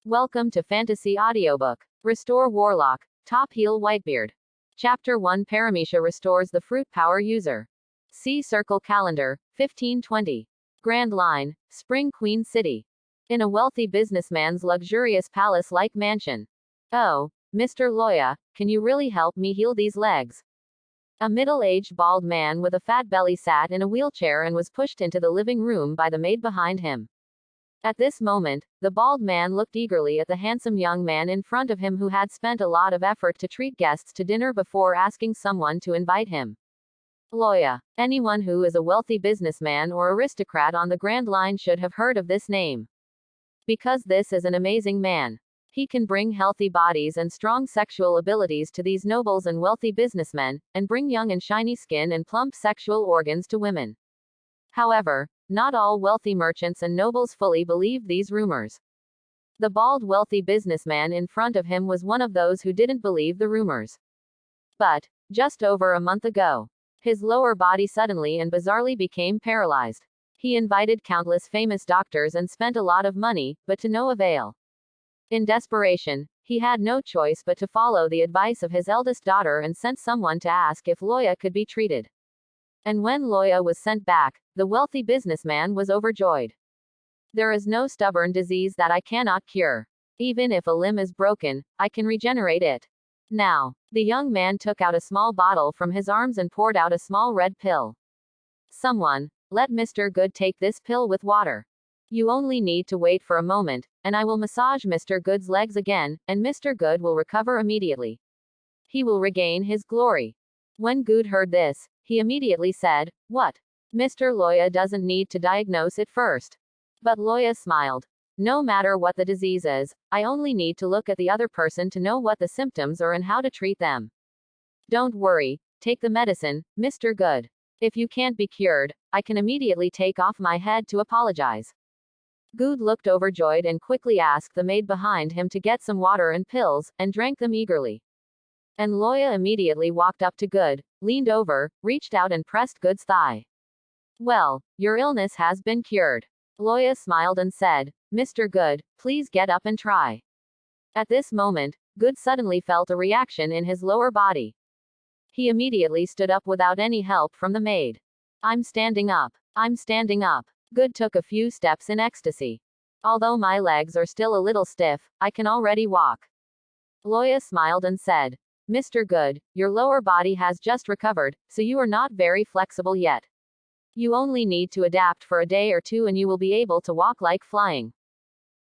Welcome to Fantasy Audiobook. Restore Warlock. Top Heal Whitebeard. Chapter 1 Paramisha restores the fruit power user. See Circle Calendar, 1520. Grand Line, Spring Queen City. In a wealthy businessman's luxurious palace-like mansion. Oh, Mr. Loya, can you really help me heal these legs? A middle-aged bald man with a fat belly sat in a wheelchair and was pushed into the living room by the maid behind him. At this moment, the bald man looked eagerly at the handsome young man in front of him who had spent a lot of effort to treat guests to dinner before asking someone to invite him. Loya. Anyone who is a wealthy businessman or aristocrat on the Grand Line should have heard of this name. Because this is an amazing man. He can bring healthy bodies and strong sexual abilities to these nobles and wealthy businessmen, and bring young and shiny skin and plump sexual organs to women. However, not all wealthy merchants and nobles fully believed these rumors. The bald wealthy businessman in front of him was one of those who didn't believe the rumors. But, just over a month ago, his lower body suddenly and bizarrely became paralyzed. He invited countless famous doctors and spent a lot of money, but to no avail. In desperation, he had no choice but to follow the advice of his eldest daughter and sent someone to ask if Loya could be treated. And when Loya was sent back, the wealthy businessman was overjoyed. There is no stubborn disease that I cannot cure. Even if a limb is broken, I can regenerate it. Now, the young man took out a small bottle from his arms and poured out a small red pill. Someone, let Mr. Good take this pill with water. You only need to wait for a moment, and I will massage Mr. Good's legs again, and Mr. Good will recover immediately. He will regain his glory. When Good heard this, he immediately said, "What? Mr. Loya doesn't need to diagnose it first." But Loya smiled. No matter what the disease is, I only need to look at the other person to know what the symptoms are and how to treat them. Don't worry, take the medicine, Mr. Good. If you can't be cured, I can immediately take off my head to apologize. Good looked overjoyed and quickly asked the maid behind him to get some water and pills, and drank them eagerly. And Loya immediately walked up to Good, leaned over, reached out and pressed Good's thigh. Well, your illness has been cured. Loya smiled and said, Mr. Good, please get up and try. At this moment, Good suddenly felt a reaction in his lower body. He immediately stood up without any help from the maid. I'm standing up. I'm standing up. Good took a few steps in ecstasy. Although my legs are still a little stiff, I can already walk. Loya smiled and said, Mr. Good, your lower body has just recovered, so you are not very flexible yet. You only need to adapt for a day or two and you will be able to walk like flying.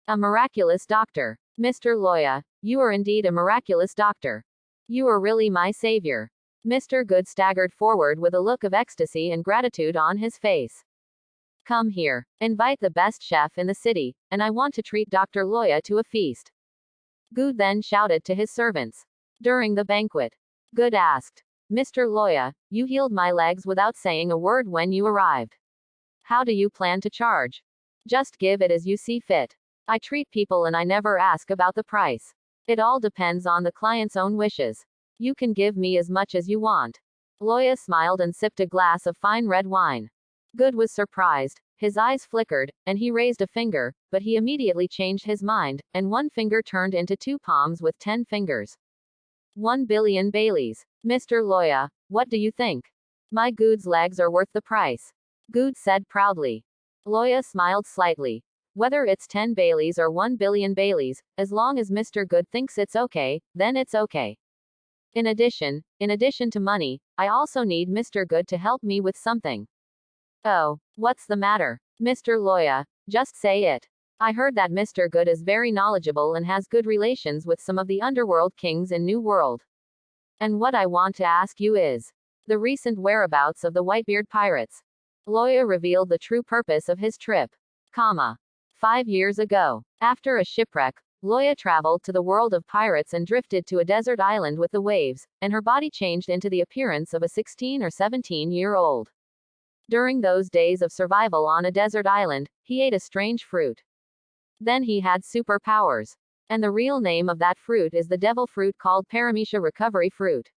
A miraculous doctor. Mr. Loya, you are indeed a miraculous doctor. You are really my savior. Mr. Good staggered forward with a look of ecstasy and gratitude on his face. Come here. Invite the best chef in the city, and I want to treat Dr. Loya to a feast. Good then shouted to his servants. During the banquet, Good asked, Mr. Loya, you healed my legs without saying a word when you arrived. How do you plan to charge? Just give it as you see fit. I treat people and I never ask about the price. It all depends on the client's own wishes. You can give me as much as you want. Loya smiled and sipped a glass of fine red wine. Good was surprised, his eyes flickered, and he raised a finger, but he immediately changed his mind, and one finger turned into 2 palms with 10 fingers. 1 billion Baileys. Mr. Loya, what do you think? My Good's legs are worth the price. Good said proudly. Loya smiled slightly. Whether it's 10 Baileys or 1 billion Baileys, as long as Mr. Good thinks it's okay, then it's okay. In addition to money, I also need Mr. Good to help me with something. Oh, what's the matter? Mr. Loya, just say it. I heard that Mr. Good is very knowledgeable and has good relations with some of the underworld kings in New World. And what I want to ask you is the recent whereabouts of the Whitebeard pirates. Loya revealed the true purpose of his trip. 5 years ago, after a shipwreck, Loya traveled to the world of pirates and drifted to a desert island with the waves, and her body changed into the appearance of a 16 or 17-year-old. During those days of survival on a desert island, he ate a strange fruit. Then he had superpowers. And the real name of that fruit is the devil fruit called Paramisha recovery fruit.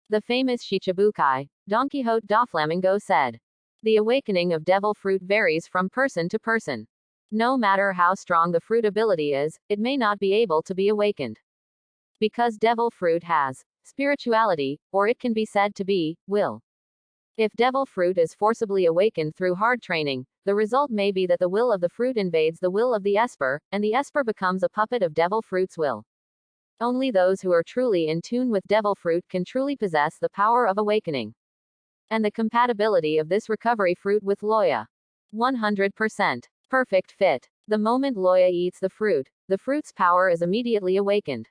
The famous Shichibukai, Don Quixote da Flamingo said. The awakening of devil fruit varies from person to person. No matter how strong the fruit ability is, it may not be able to be awakened. Because devil fruit has spirituality, or it can be said to be will. If devil fruit is forcibly awakened through hard training, the result may be that the will of the fruit invades the will of the esper, and the esper becomes a puppet of devil fruit's will. Only those who are truly in tune with devil fruit can truly possess the power of awakening. And the compatibility of this recovery fruit with Loya. 100%. Perfect fit. The moment Loya eats the fruit's power is immediately awakened.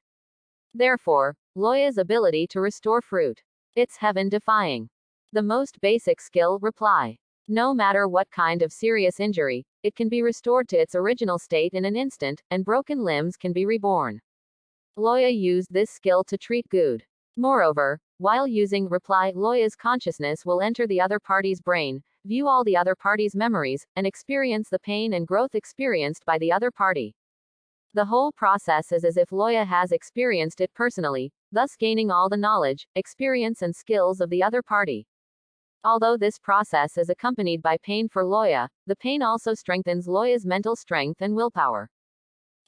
Therefore, Loya's ability to restore fruit. It's heaven-defying. The most basic skill, reply. No matter what kind of serious injury, it can be restored to its original state in an instant, and broken limbs can be reborn. Loya used this skill to treat Good. Moreover, while using reply, Loya's consciousness will enter the other party's brain, view all the other party's memories, and experience the pain and growth experienced by the other party. The whole process is as if Loya has experienced it personally, thus gaining all the knowledge, experience and skills of the other party. Although this process is accompanied by pain for Loya, the pain also strengthens Loya's mental strength and willpower.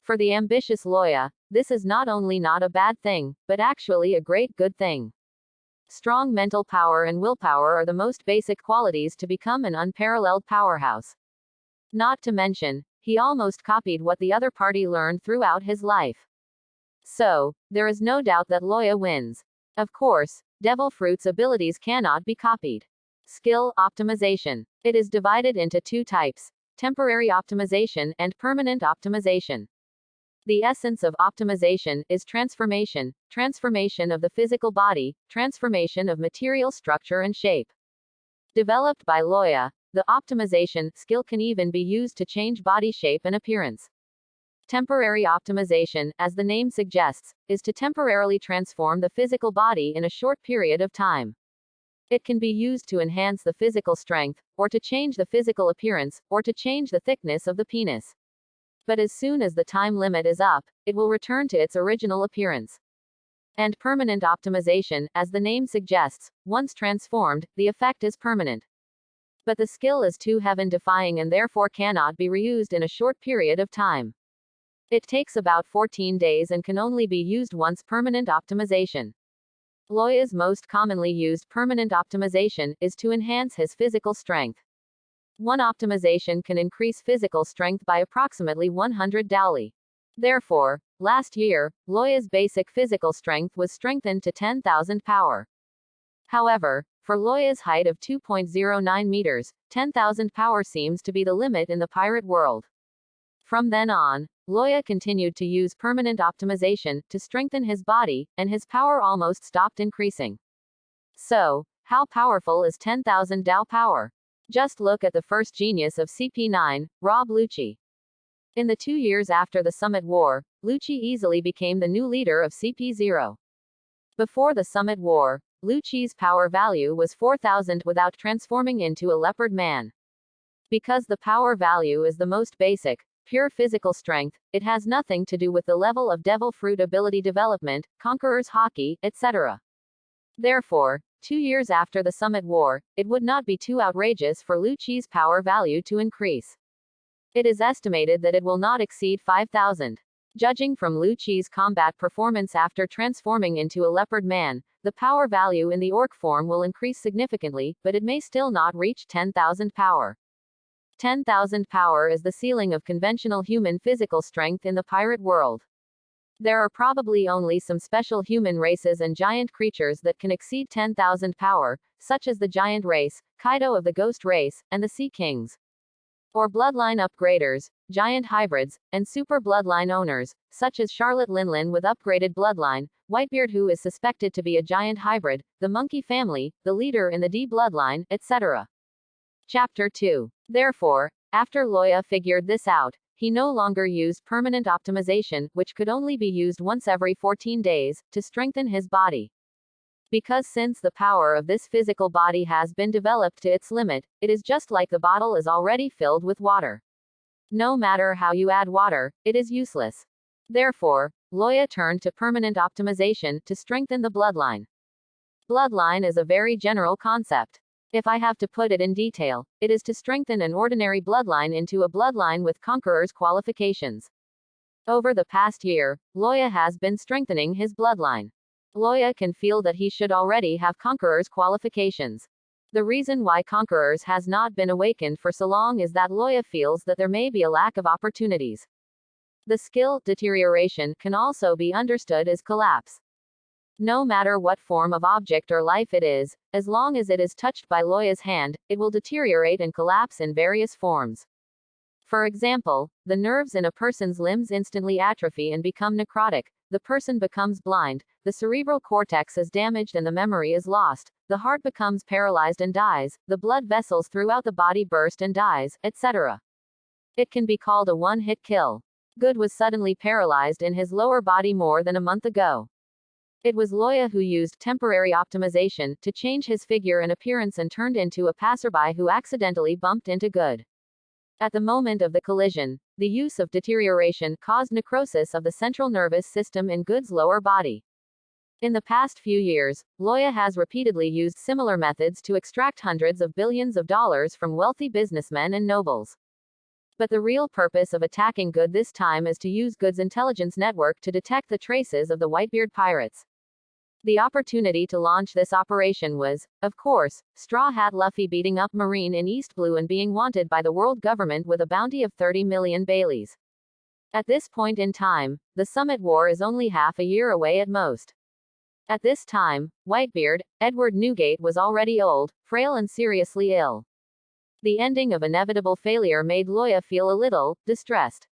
For the ambitious Loya, this is not only not a bad thing, but actually a great good thing. Strong mental power and willpower are the most basic qualities to become an unparalleled powerhouse. Not to mention, he almost copied what the other party learned throughout his life. So, there is no doubt that Loya wins. Of course, devil fruit's abilities cannot be copied. Skill optimization. It is divided into two types: temporary optimization and permanent optimization. The essence of optimization is transformation of the physical body, transformation of material structure and shape. Developed by Loya, the optimization skill can even be used to change body shape and appearance. Temporary optimization, as the name suggests, is to temporarily transform the physical body in a short period of time. It can be used to enhance the physical strength, or to change the physical appearance, or to change the thickness of the penis. But as soon as the time limit is up, it will return to its original appearance. And permanent optimization, as the name suggests, once transformed, the effect is permanent. But the skill is too heaven-defying and therefore cannot be reused in a short period of time. It takes about 14 days and can only be used once. Permanent optimization. Loya's most commonly used permanent optimization is to enhance his physical strength. One optimization can increase physical strength by approximately 100 dali. Therefore, last year, Loya's basic physical strength was strengthened to 10,000 power. However, for Loya's height of 2.09 meters, 10,000 power seems to be the limit in the pirate world. From then on, Loya continued to use permanent optimization to strengthen his body, and his power almost stopped increasing. So, how powerful is 10,000 Dao power? Just look at the first genius of CP9, Rob Lucci. In the 2 years after the Summit War, Lucci easily became the new leader of CP0. Before the Summit War, Lucci's power value was 4,000 without transforming into a leopard man. Because the power value is the most basic, pure physical strength, it has nothing to do with the level of devil fruit ability development, conqueror's hockey, etc. Therefore, 2 years after the Summit War, it would not be too outrageous for Lucci's power value to increase. It is estimated that it will not exceed 5,000. Judging from Lucci's combat performance after transforming into a leopard man, the power value in the orc form will increase significantly, but it may still not reach 10,000 power. 10,000 power is the ceiling of conventional human physical strength in the pirate world. There are probably only some special human races and giant creatures that can exceed 10,000 power, such as the giant race, Kaido of the ghost race, and the Sea Kings. Or bloodline upgraders, giant hybrids, and super bloodline owners, such as Charlotte Linlin with upgraded bloodline, Whitebeard who is suspected to be a giant hybrid, the Monkey family, the leader in the D bloodline, etc. Chapter 2. Therefore, after Loya figured this out, he no longer used permanent optimization, which could only be used once every 14 days, to strengthen his body. Because since the power of this physical body has been developed to its limit, it is just like the bottle is already filled with water. No matter how you add water, it is useless. Therefore, Loya turned to permanent optimization to strengthen the bloodline. Bloodline is a very general concept. If I have to put it in detail, it is to strengthen an ordinary bloodline into a bloodline with conqueror's qualifications. Over the past year, Loya has been strengthening his bloodline. Loya can feel that he should already have conqueror's qualifications. The reason why conquerors has not been awakened for so long is that Loya feels that there may be a lack of opportunities. The skill deterioration can also be understood as collapse. No matter what form of object or life it is, as long as it is touched by Loya's hand, it will deteriorate and collapse in various forms. For example, the nerves in a person's limbs instantly atrophy and become necrotic, the person becomes blind, the cerebral cortex is damaged and the memory is lost, the heart becomes paralyzed and dies, the blood vessels throughout the body burst and dies, etc. It can be called a one-hit kill. Good was suddenly paralyzed in his lower body more than a month ago. It was Loya who used temporary optimization to change his figure and appearance and turned into a passerby who accidentally bumped into Good. At the moment of the collision, the use of deterioration caused necrosis of the central nervous system in Good's lower body. In the past few years, Loya has repeatedly used similar methods to extract hundreds of billions of dollars from wealthy businessmen and nobles. But the real purpose of attacking Good this time is to use Good's intelligence network to detect the traces of the Whitebeard pirates. The opportunity to launch this operation was, of course, Straw Hat Luffy beating up Marine in East Blue and being wanted by the world government with a bounty of 30 million Baileys. At this point in time, the Summit War is only half a year away at most. At this time, Whitebeard, Edward Newgate was already old, frail and seriously ill. The ending of inevitable failure made Loya feel a little distressed.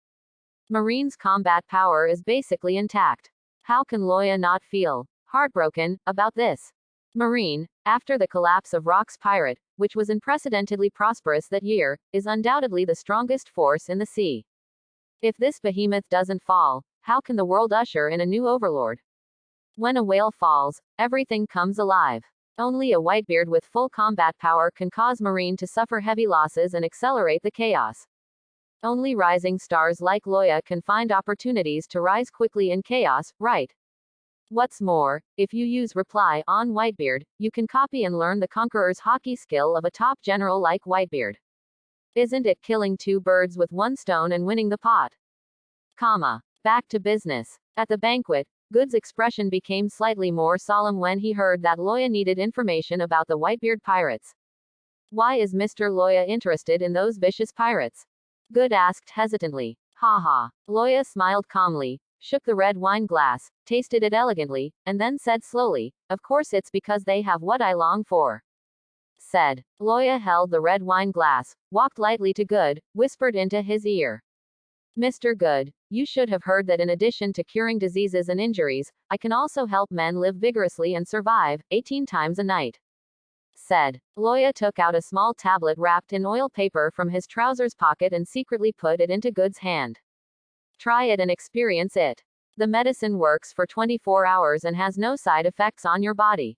Marine's combat power is basically intact. How can Loya not feel heartbroken about this? Marine, after the collapse of Rock's pirate, which was unprecedentedly prosperous that year, is undoubtedly the strongest force in the sea. If this behemoth doesn't fall, how can the world usher in a new overlord? When a whale falls, everything comes alive. Only a Whitebeard with full combat power can cause Marine to suffer heavy losses and accelerate the chaos. Only rising stars like Loya can find opportunities to rise quickly in chaos, right? What's more, if you use reply on Whitebeard, you can copy and learn the conqueror's hockey skill of a top general like Whitebeard. Isn't it killing two birds with one stone and winning the pot? Back to business. At the banquet, Good's expression became slightly more solemn when he heard that Loya needed information about the Whitebeard pirates. Why is Mr. Loya interested in those vicious pirates? Good asked hesitantly. Haha. Loya smiled calmly, shook the red wine glass, tasted it elegantly, and then said slowly, "Of course it's because they have what I long for." Said. Loya held the red wine glass, walked lightly to Good, whispered into his ear. "Mr. Good, you should have heard that in addition to curing diseases and injuries, I can also help men live vigorously and survive 18 times a night." Said. Loya took out a small tablet wrapped in oil paper from his trousers pocket and secretly put it into Good's hand. "Try it and experience it. The medicine works for 24 hours and has no side effects on your body."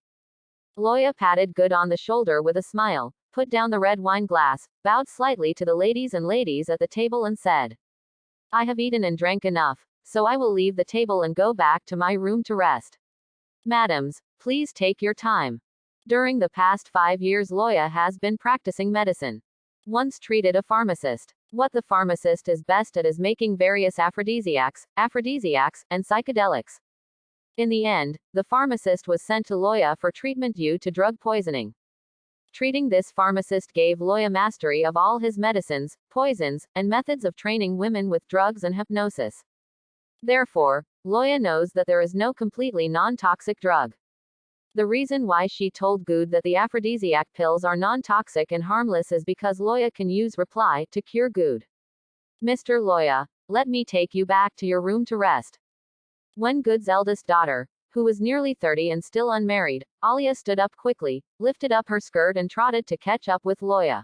Loya patted Good on the shoulder with a smile, put down the red wine glass, bowed slightly to the ladies at the table and said, "I have eaten and drank enough, so I will leave the table and go back to my room to rest. Madams, please take your time." During the past 5 years Loya has been practicing medicine. Once treated a pharmacist. What the pharmacist is best at is making various aphrodisiacs, and psychedelics. In the end, the pharmacist was sent to Loya for treatment due to drug poisoning. Treating this pharmacist gave Loya mastery of all his medicines, poisons, and methods of training women with drugs and hypnosis. Therefore, Loya knows that there is no completely non-toxic drug. The reason why she told Good that the aphrodisiac pills are non-toxic and harmless is because Loya can use reply to cure Good. "Mr. Loya, let me take you back to your room to rest." When Good's eldest daughter, who was nearly 30 and still unmarried, Alia stood up quickly, lifted up her skirt and trotted to catch up with Loya.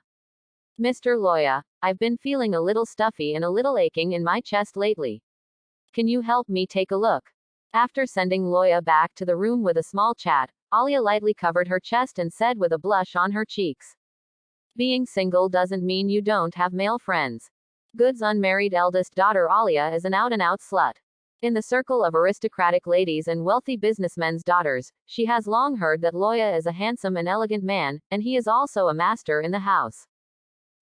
"Mr. Loya, I've been feeling a little stuffy and a little aching in my chest lately. Can you help me take a look?" After sending Loya back to the room with a small chat, Alia lightly covered her chest and said with a blush on her cheeks, "Being single doesn't mean you don't have male friends. Good's unmarried eldest daughter Alia is an out-and-out slut. In the circle of aristocratic ladies and wealthy businessmen's daughters, she has long heard that Loya is a handsome and elegant man, and he is also a master in the house.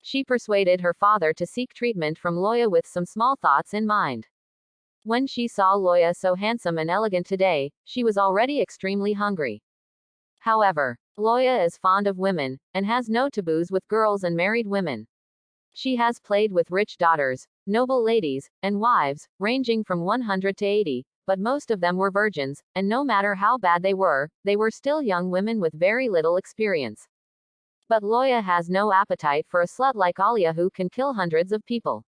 She persuaded her father to seek treatment from Loya with some small thoughts in mind. When she saw Loya so handsome and elegant today, she was already extremely hungry. However, Loya is fond of women, and has no taboos with girls and married women. She has played with rich daughters, noble ladies, and wives, ranging from 100 to 80, but most of them were virgins, and no matter how bad they were still young women with very little experience. But Loya has no appetite for a slut like Alia who can kill hundreds of people.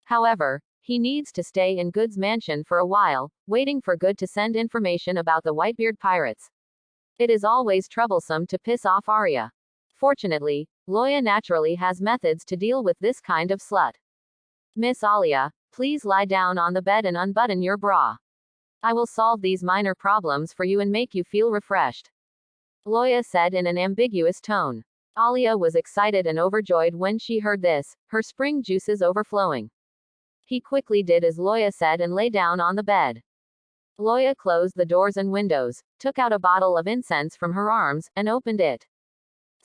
However, he needs to stay in Good's mansion for a while, waiting for Good to send information about the Whitebeard pirates. It is always troublesome to piss off Arya. Fortunately, Loya naturally has methods to deal with this kind of slut. Miss Alia, please lie down on the bed and unbutton your bra. I will solve these minor problems for you and make you feel refreshed. Loya said in an ambiguous tone. Alia was excited and overjoyed when she heard this, her spring juices overflowing. He quickly did as Loya said and lay down on the bed. Loya closed the doors and windows, took out a bottle of incense from her arms, and opened it.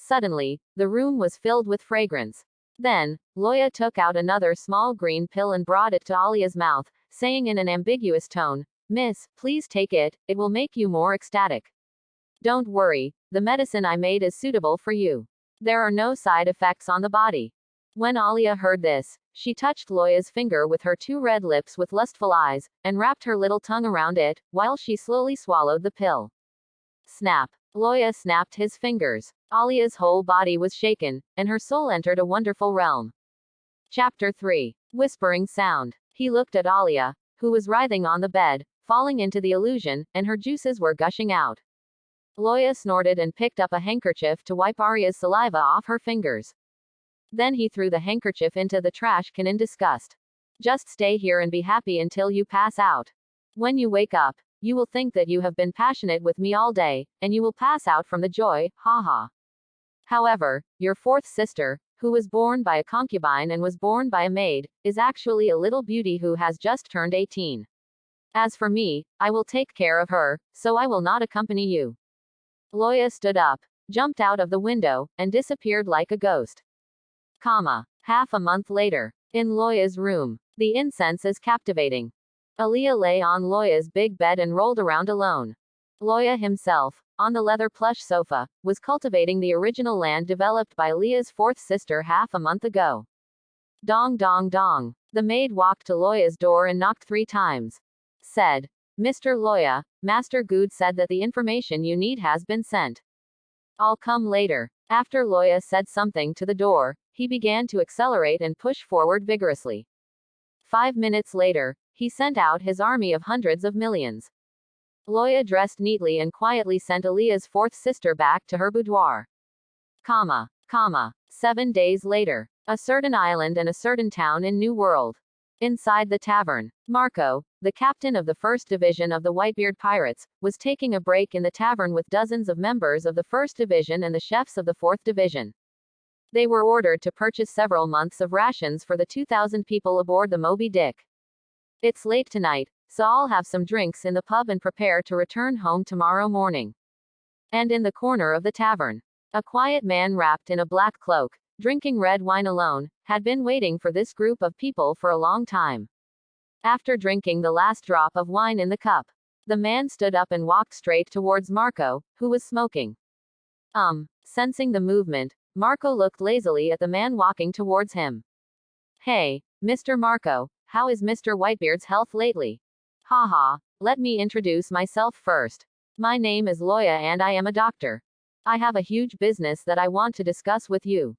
Suddenly, the room was filled with fragrance. Then, Loya took out another small green pill and brought it to Alia's mouth, saying in an ambiguous tone, "Miss, please take it, it will make you more ecstatic. Don't worry, the medicine I made is suitable for you. There are no side effects on the body." When Alia heard this, she touched Loya's finger with her two red lips with lustful eyes, and wrapped her little tongue around it, while she slowly swallowed the pill. Snap! Loya snapped his fingers. Alia's whole body was shaken, and her soul entered a wonderful realm. Chapter 3. Whispering Sound. He looked at Alia, who was writhing on the bed, falling into the illusion, and her juices were gushing out. Loya snorted and picked up a handkerchief to wipe Arya's saliva off her fingers. Then he threw the handkerchief into the trash can in disgust. "Just stay here and be happy until you pass out. When you wake up, you will think that you have been passionate with me all day, and you will pass out from the joy, haha. However, your fourth sister, who was born by a concubine and was born by a maid, is actually a little beauty who has just turned 18. As for me, I will take care of her, so I will not accompany you." Loya stood up, jumped out of the window, and disappeared like a ghost. Half a month later. In Loya's room. The incense is captivating. Alia lay on Loya's big bed and rolled around alone. Loya himself, on the leather plush sofa, was cultivating the original land developed by Alia's fourth sister half a month ago. Dong dong dong. The maid walked to Loya's door and knocked 3 times. Said, "Mr. Loya, Master Good said that the information you need has been sent. I'll come later." After Loya said something to the door, he began to accelerate and push forward vigorously. 5 minutes later, he sent out his army of hundreds of millions. Loya dressed neatly and quietly sent Alia's fourth sister back to her boudoir. 7 days later. A certain island and a certain town in New World. Inside the tavern, Marco, the captain of the first division of the Whitebeard pirates, was taking a break in the tavern with dozens of members of the first division and the chefs of the fourth division. They were ordered to purchase several months of rations for the 2,000 people aboard the Moby Dick. "It's late tonight, so I'll have some drinks in the pub and prepare to return home tomorrow morning." And in the corner of the tavern, a quiet man wrapped in a black cloak, drinking red wine alone, had been waiting for this group of people for a long time. After drinking the last drop of wine in the cup, the man stood up and walked straight towards Marco, who was smoking. Sensing the movement, Marco looked lazily at the man walking towards him. "Hey, Mr. Marco, how is Mr. Whitebeard's health lately?" "Haha, let me introduce myself first. My name is Loya and I am a doctor. I have a huge business that I want to discuss with you."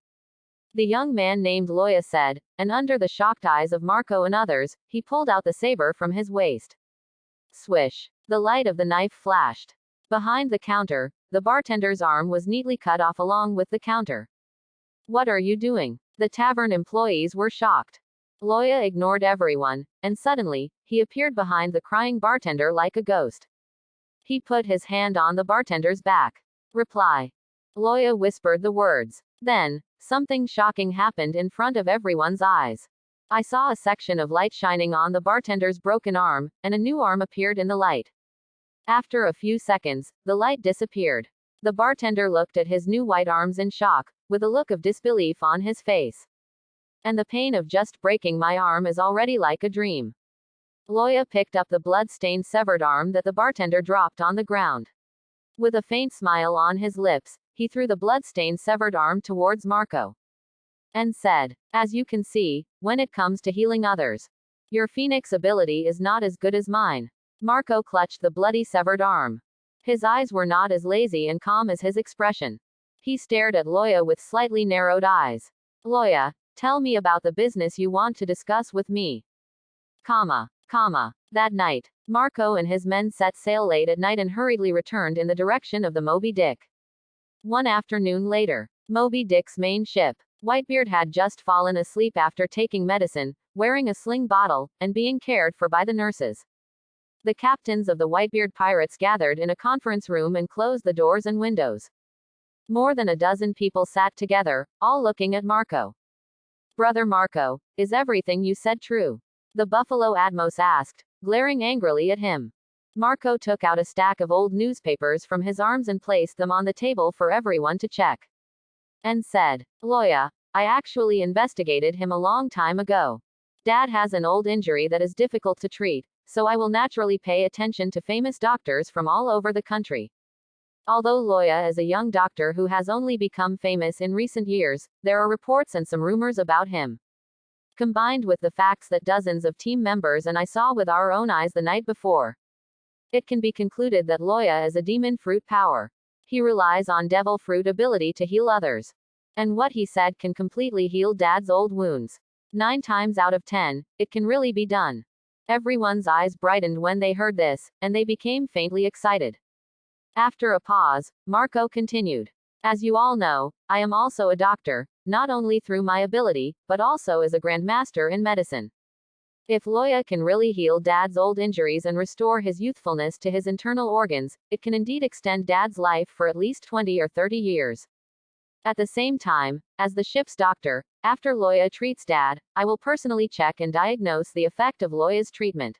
The young man named Loya said, and under the shocked eyes of Marco and others, he pulled out the saber from his waist. Swish! The light of the knife flashed. Behind the counter, the bartender's arm was neatly cut off along with the counter. "What are you doing?" The tavern employees were shocked. Loya ignored everyone, and suddenly, he appeared behind the crying bartender like a ghost. He put his hand on the bartender's back. "Reply." Loya whispered the words. Then, something shocking happened in front of everyone's eyes. I saw a section of light shining on the bartender's broken arm, and a new arm appeared in the light. After a few seconds, the light disappeared. The bartender looked at his new white arms in shock, with a look of disbelief on his face. And the pain of just breaking my arm is already like a dream. Loya picked up the blood-stained severed arm that the bartender dropped on the ground. With a faint smile on his lips, he threw the blood-stained severed arm towards Marco. And said, "As you can see, when it comes to healing others, your phoenix ability is not as good as mine." Marco clutched the bloody severed arm. His eyes were not as lazy and calm as his expression. He stared at Loya with slightly narrowed eyes. "Loya, tell me about the business you want to discuss with me." That night, Marco and his men set sail late at night and hurriedly returned in the direction of the Moby Dick. One afternoon later, Moby Dick's main ship, Whitebeard had just fallen asleep after taking medicine, wearing a sling bottle, and being cared for by the nurses. The captains of the Whitebeard pirates gathered in a conference room and closed the doors and windows. More than a dozen people sat together, all looking at Marco. "Brother Marco, is everything you said true?" the Buffalo Atmos asked, glaring angrily at him. Marco took out a stack of old newspapers from his arms and placed them on the table for everyone to check. And said, "Loya, I actually investigated him a long time ago. Dad has an old injury that is difficult to treat, so I will naturally pay attention to famous doctors from all over the country. Although Loya is a young doctor who has only become famous in recent years, there are reports and some rumors about him. Combined with the facts that dozens of team members and I saw with our own eyes the night before, it can be concluded that Loya is a demon fruit power. He relies on devil fruit ability to heal others. And what he said can completely heal Dad's old wounds. 9 times out of 10, it can really be done." Everyone's eyes brightened when they heard this, and they became faintly excited. After a pause, Marco continued. "As you all know, I am also a doctor, not only through my ability, but also as a grandmaster in medicine. If Loya can really heal Dad's old injuries and restore his youthfulness to his internal organs, it can indeed extend Dad's life for at least 20 or 30 years. At the same time, as the ship's doctor, after Loya treats Dad, I will personally check and diagnose the effect of Loya's treatment.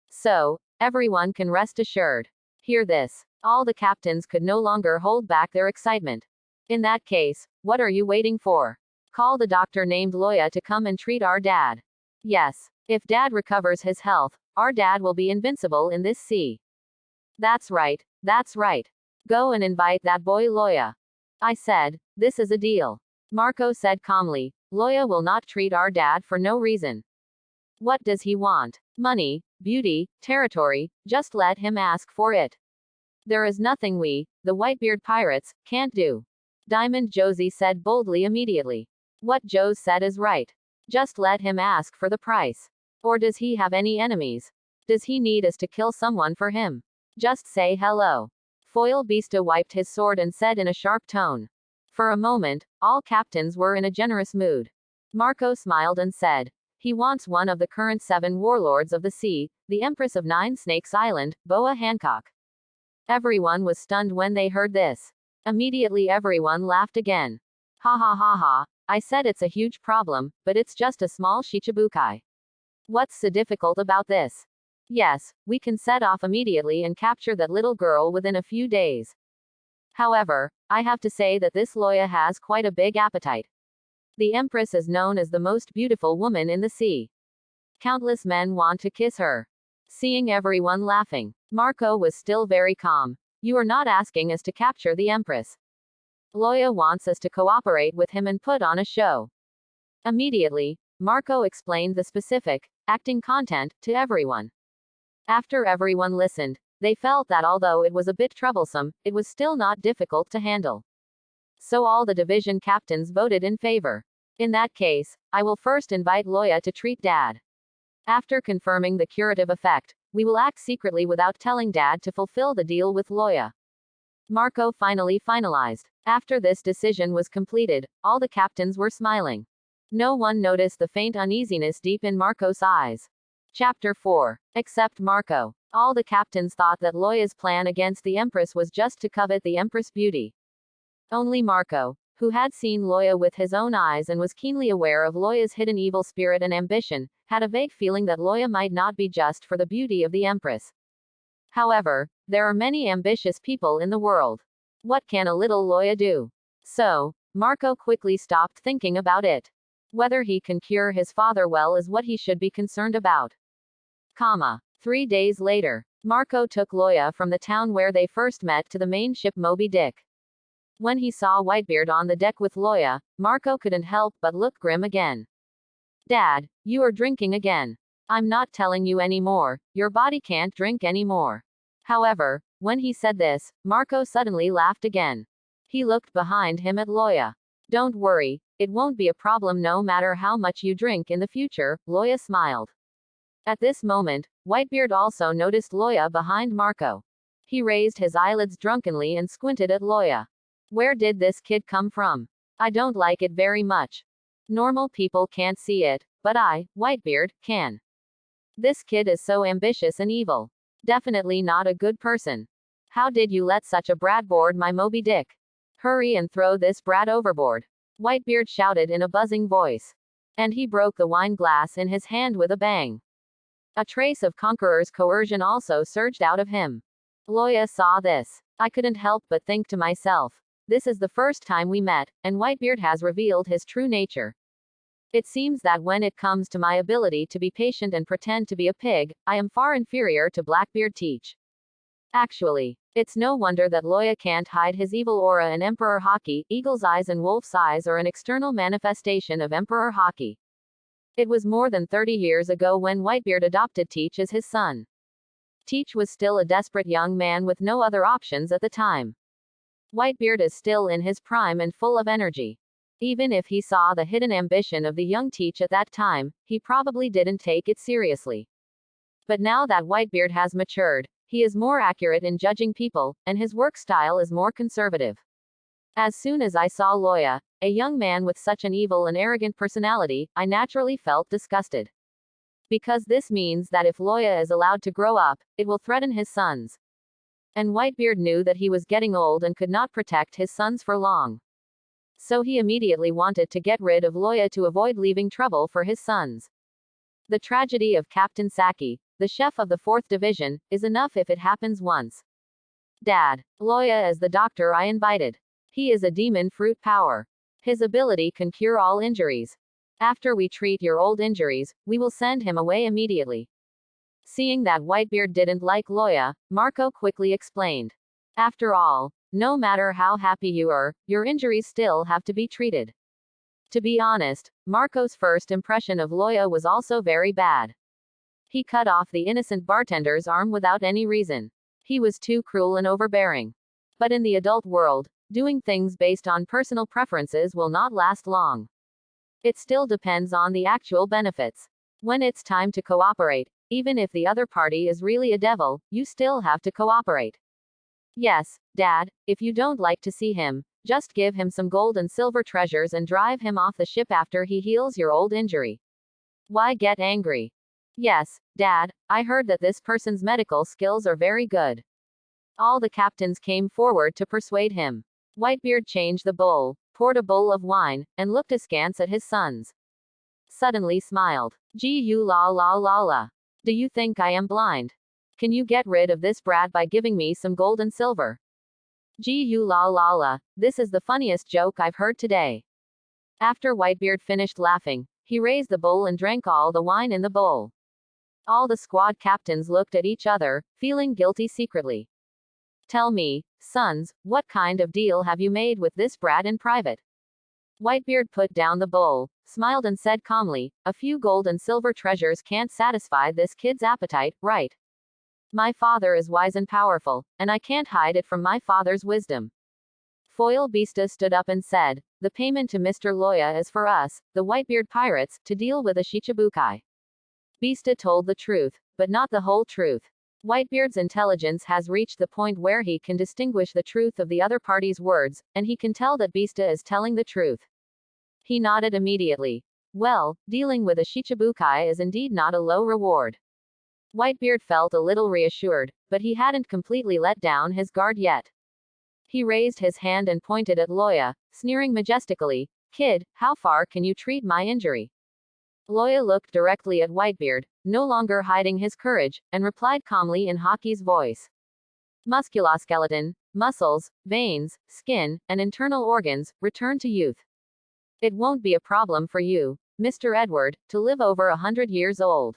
So, everyone can rest assured." Hear this. All the captains could no longer hold back their excitement. "In that case, what are you waiting for? Call the doctor named Loya to come and treat our Dad. Yes. If Dad recovers his health, our Dad will be invincible in this sea." That's right. Go and invite that boy Loya." I said, "This is a deal." Marco said calmly, "Loya will not treat our Dad for no reason. What does he want? Money, beauty, territory, just let him ask for it. There is nothing we, the Whitebeard pirates, can't do." Diamond Josie said boldly immediately. "What Joe said is right. Just let him ask for the price. Or does he have any enemies? Does he need us to kill someone for him? Just say hello." Foil Beasta wiped his sword and said in a sharp tone. For a moment, all captains were in a generous mood. Marco smiled and said, "He wants one of the current 7 warlords of the sea, the Empress of 9 Snakes Island, Boa Hancock." Everyone was stunned when they heard this. Immediately everyone laughed again. "Ha ha ha ha, I said it's a huge problem, but it's just a small shichibukai. What's so difficult about this? Yes, we can set off immediately and capture that little girl within a few days. However, I have to say that this Loya has quite a big appetite. The Empress is known as the most beautiful woman in the sea. Countless men want to kiss her." Seeing everyone laughing, Marco was still very calm. "You are not asking us to capture the Empress. Loya wants us to cooperate with him and put on a show." Immediately, Marco explained the specific, acting content, to everyone. After everyone listened, they felt that although it was a bit troublesome, it was still not difficult to handle. So all the division captains voted in favor. "In that case, I will first invite Loya to treat Dad. After confirming the curative effect, we will act secretly without telling Dad to fulfill the deal with Loya." Marco finally finalized. After this decision was completed, all the captains were smiling. No one noticed the faint uneasiness deep in Marco's eyes. Chapter 4. Except Marco. All the captains thought that Loya's plan against the Empress was just to covet the Empress' beauty. Only Marco, who had seen Loya with his own eyes and was keenly aware of Loya's hidden evil spirit and ambition, had a vague feeling that Loya might not be just for the beauty of the Empress. However, there are many ambitious people in the world. What can a little Loya do? So, Marco quickly stopped thinking about it. Whether he can cure his father well is what he should be concerned about. 3 days later, Marco took Loya from the town where they first met to the main ship Moby Dick. When he saw Whitebeard on the deck with Loya, Marco couldn't help but look grim again. Dad, you are drinking again. I'm not telling you anymore, your body can't drink anymore. However, when he said this, Marco suddenly laughed again. He looked behind him at Loya. Don't worry, it won't be a problem no matter how much you drink in the future, Loya smiled. At this moment, Whitebeard also noticed Loya behind Marco. He raised his eyelids drunkenly and squinted at Loya. Where did this kid come from? I don't like it very much. Normal people can't see it, but I, Whitebeard, can. This kid is so ambitious and evil. Definitely not a good person. How did you let such a brat board my Moby Dick? Hurry and throw this brat overboard. Whitebeard shouted in a buzzing voice. And he broke the wine glass in his hand with a bang. A trace of conqueror's coercion also surged out of him. Loya saw this. I couldn't help but think to myself. This is the first time we met, and Whitebeard has revealed his true nature. It seems that when it comes to my ability to be patient and pretend to be a pig, I am far inferior to Blackbeard Teach. Actually, it's no wonder that Loya can't hide his evil aura, and Emperor Haki, Eagle's Eyes and Wolf's Eyes are an external manifestation of Emperor Haki. It was more than 30 years ago when Whitebeard adopted Teach as his son. Teach was still a desperate young man with no other options at the time. Whitebeard is still in his prime and full of energy. Even if he saw the hidden ambition of the young Teach at that time, he probably didn't take it seriously. But now that Whitebeard has matured, he is more accurate in judging people, and his work style is more conservative. As soon as I saw Loya, a young man with such an evil and arrogant personality, I naturally felt disgusted. Because this means that if Loya is allowed to grow up, it will threaten his sons. And Whitebeard knew that he was getting old and could not protect his sons for long. So he immediately wanted to get rid of Loya to avoid leaving trouble for his sons. The tragedy of Captain Saki, the chef of the 4th Division, is enough if it happens once. Dad, Loya is the doctor I invited. He is a demon fruit power. His ability can cure all injuries. After we treat your old injuries, we will send him away immediately. Seeing that Whitebeard didn't like Loya, Marco quickly explained. After all, no matter how happy you are, your injuries still have to be treated. To be honest, Marco's first impression of Loya was also very bad. He cut off the innocent bartender's arm without any reason. He was too cruel and overbearing. But in the adult world, doing things based on personal preferences will not last long. It still depends on the actual benefits. When it's time to cooperate, even if the other party is really a devil, you still have to cooperate. Yes, Dad, if you don't like to see him, just give him some gold and silver treasures and drive him off the ship after he heals your old injury. Why get angry? Yes, Dad, I heard that this person's medical skills are very good. All the captains came forward to persuade him. Whitebeard changed the bowl, poured a bowl of wine, and looked askance at his sons. Suddenly smiled. Gu la la la la. Do you think I am blind? Can you get rid of this brat by giving me some gold and silver? Gu la la la, this is the funniest joke I've heard today. After Whitebeard finished laughing, he raised the bowl and drank all the wine in the bowl. All the squad captains looked at each other, feeling guilty secretly. Tell me, sons, what kind of deal have you made with this brat in private? Whitebeard put down the bowl, smiled and said calmly, a few gold and silver treasures can't satisfy this kid's appetite, right? My father is wise and powerful, and I can't hide it from my father's wisdom. Foil Beasta stood up and said, the payment to Mr. Loya is for us, the Whitebeard pirates, to deal with a Shichibukai. Beasta told the truth, but not the whole truth. Whitebeard's intelligence has reached the point where he can distinguish the truth of the other party's words, and he can tell that Beasta is telling the truth. He nodded immediately. Well, dealing with a Shichibukai is indeed not a low reward. Whitebeard felt a little reassured, but he hadn't completely let down his guard yet. He raised his hand and pointed at Loya, sneering majestically. Kid, how far can you treat my injury? Loya looked directly at Whitebeard, no longer hiding his courage, and replied calmly in Haki's voice. Musculoskeleton, muscles, veins, skin, and internal organs, return to youth. It won't be a problem for you, Mr. Edward, to live over 100 years old.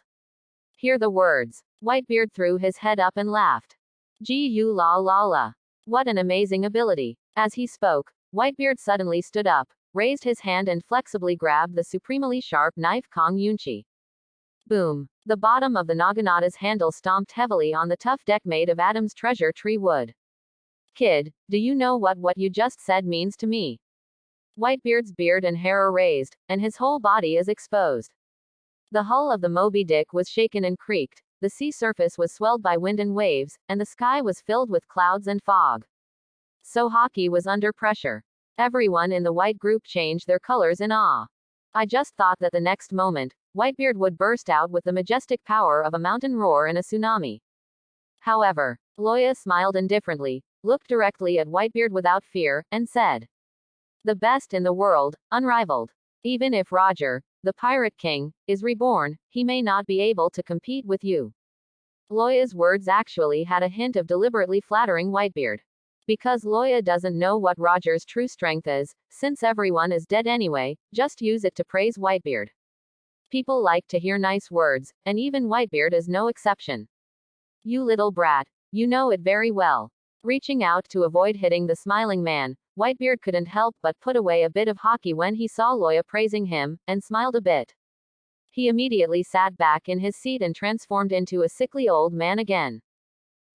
Hear the words. Whitebeard threw his head up and laughed. Gu la la la. What an amazing ability. As he spoke, Whitebeard suddenly stood up, raised his hand and flexibly grabbed the supremely sharp knife Kong Yunchi. Boom. The bottom of the Naginata's handle stomped heavily on the tough deck made of Adam's treasure tree wood. Kid, do you know what you just said means to me? Whitebeard's beard and hair are raised, and his whole body is exposed. The hull of the Moby Dick was shaken and creaked, the sea surface was swelled by wind and waves, and the sky was filled with clouds and fog. So Haki was under pressure. Everyone in the white group changed their colors in awe. I just thought that the next moment, Whitebeard would burst out with the majestic power of a mountain roar and a tsunami. However, Loya smiled indifferently, looked directly at Whitebeard without fear, and said, the best in the world, unrivaled. Even if Roger, the Pirate King, is reborn, he may not be able to compete with you. Loya's words actually had a hint of deliberately flattering Whitebeard. Because Loya doesn't know what Roger's true strength is, since everyone is dead anyway, just use it to praise Whitebeard. People like to hear nice words, and even Whitebeard is no exception. You little brat, you know it very well. Reaching out to avoid hitting the smiling man, Whitebeard couldn't help but put away a bit of Haki when he saw Loya praising him, and smiled a bit. He immediately sat back in his seat and transformed into a sickly old man again.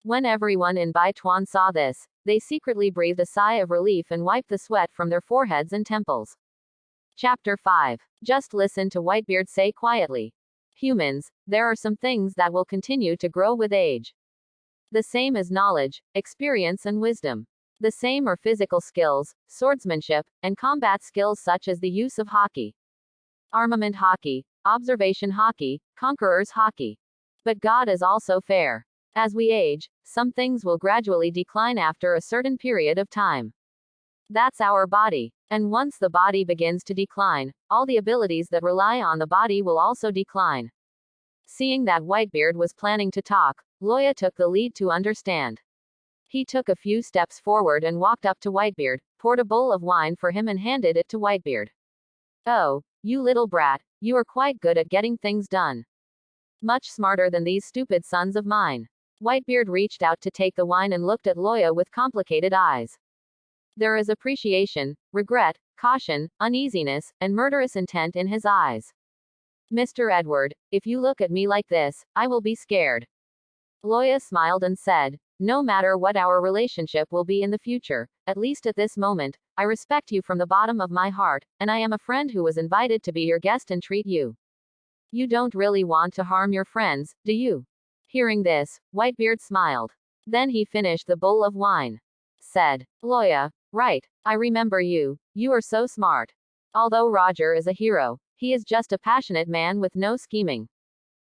When everyone in Baituan saw this, they secretly breathed a sigh of relief and wiped the sweat from their foreheads and temples. Chapter 5. Just listen to Whitebeard say quietly. Humans, there are some things that will continue to grow with age. The same as knowledge, experience and wisdom. The same are physical skills, swordsmanship, and combat skills such as the use of Haki. Armament Haki, observation Haki, conqueror's Haki. But God is also fair. As we age, some things will gradually decline after a certain period of time. That's our body. And once the body begins to decline, all the abilities that rely on the body will also decline. Seeing that Whitebeard was planning to talk, Loya took the lead to understand. He took a few steps forward and walked up to Whitebeard, poured a bowl of wine for him and handed it to Whitebeard. Oh, you little brat, you are quite good at getting things done. Much smarter than these stupid sons of mine. Whitebeard reached out to take the wine and looked at Loya with complicated eyes. There is appreciation, regret, caution, uneasiness, and murderous intent in his eyes. Mr. Edward, if you look at me like this, I will be scared. Loya smiled and said, no matter what our relationship will be in the future, at least at this moment, I respect you from the bottom of my heart, and I am a friend who was invited to be your guest and treat you. You don't really want to harm your friends, do you? Hearing this, Whitebeard smiled. Then he finished the bowl of wine. Said, Loya, right, I remember you, you are so smart. Although Roger is a hero, he is just a passionate man with no scheming.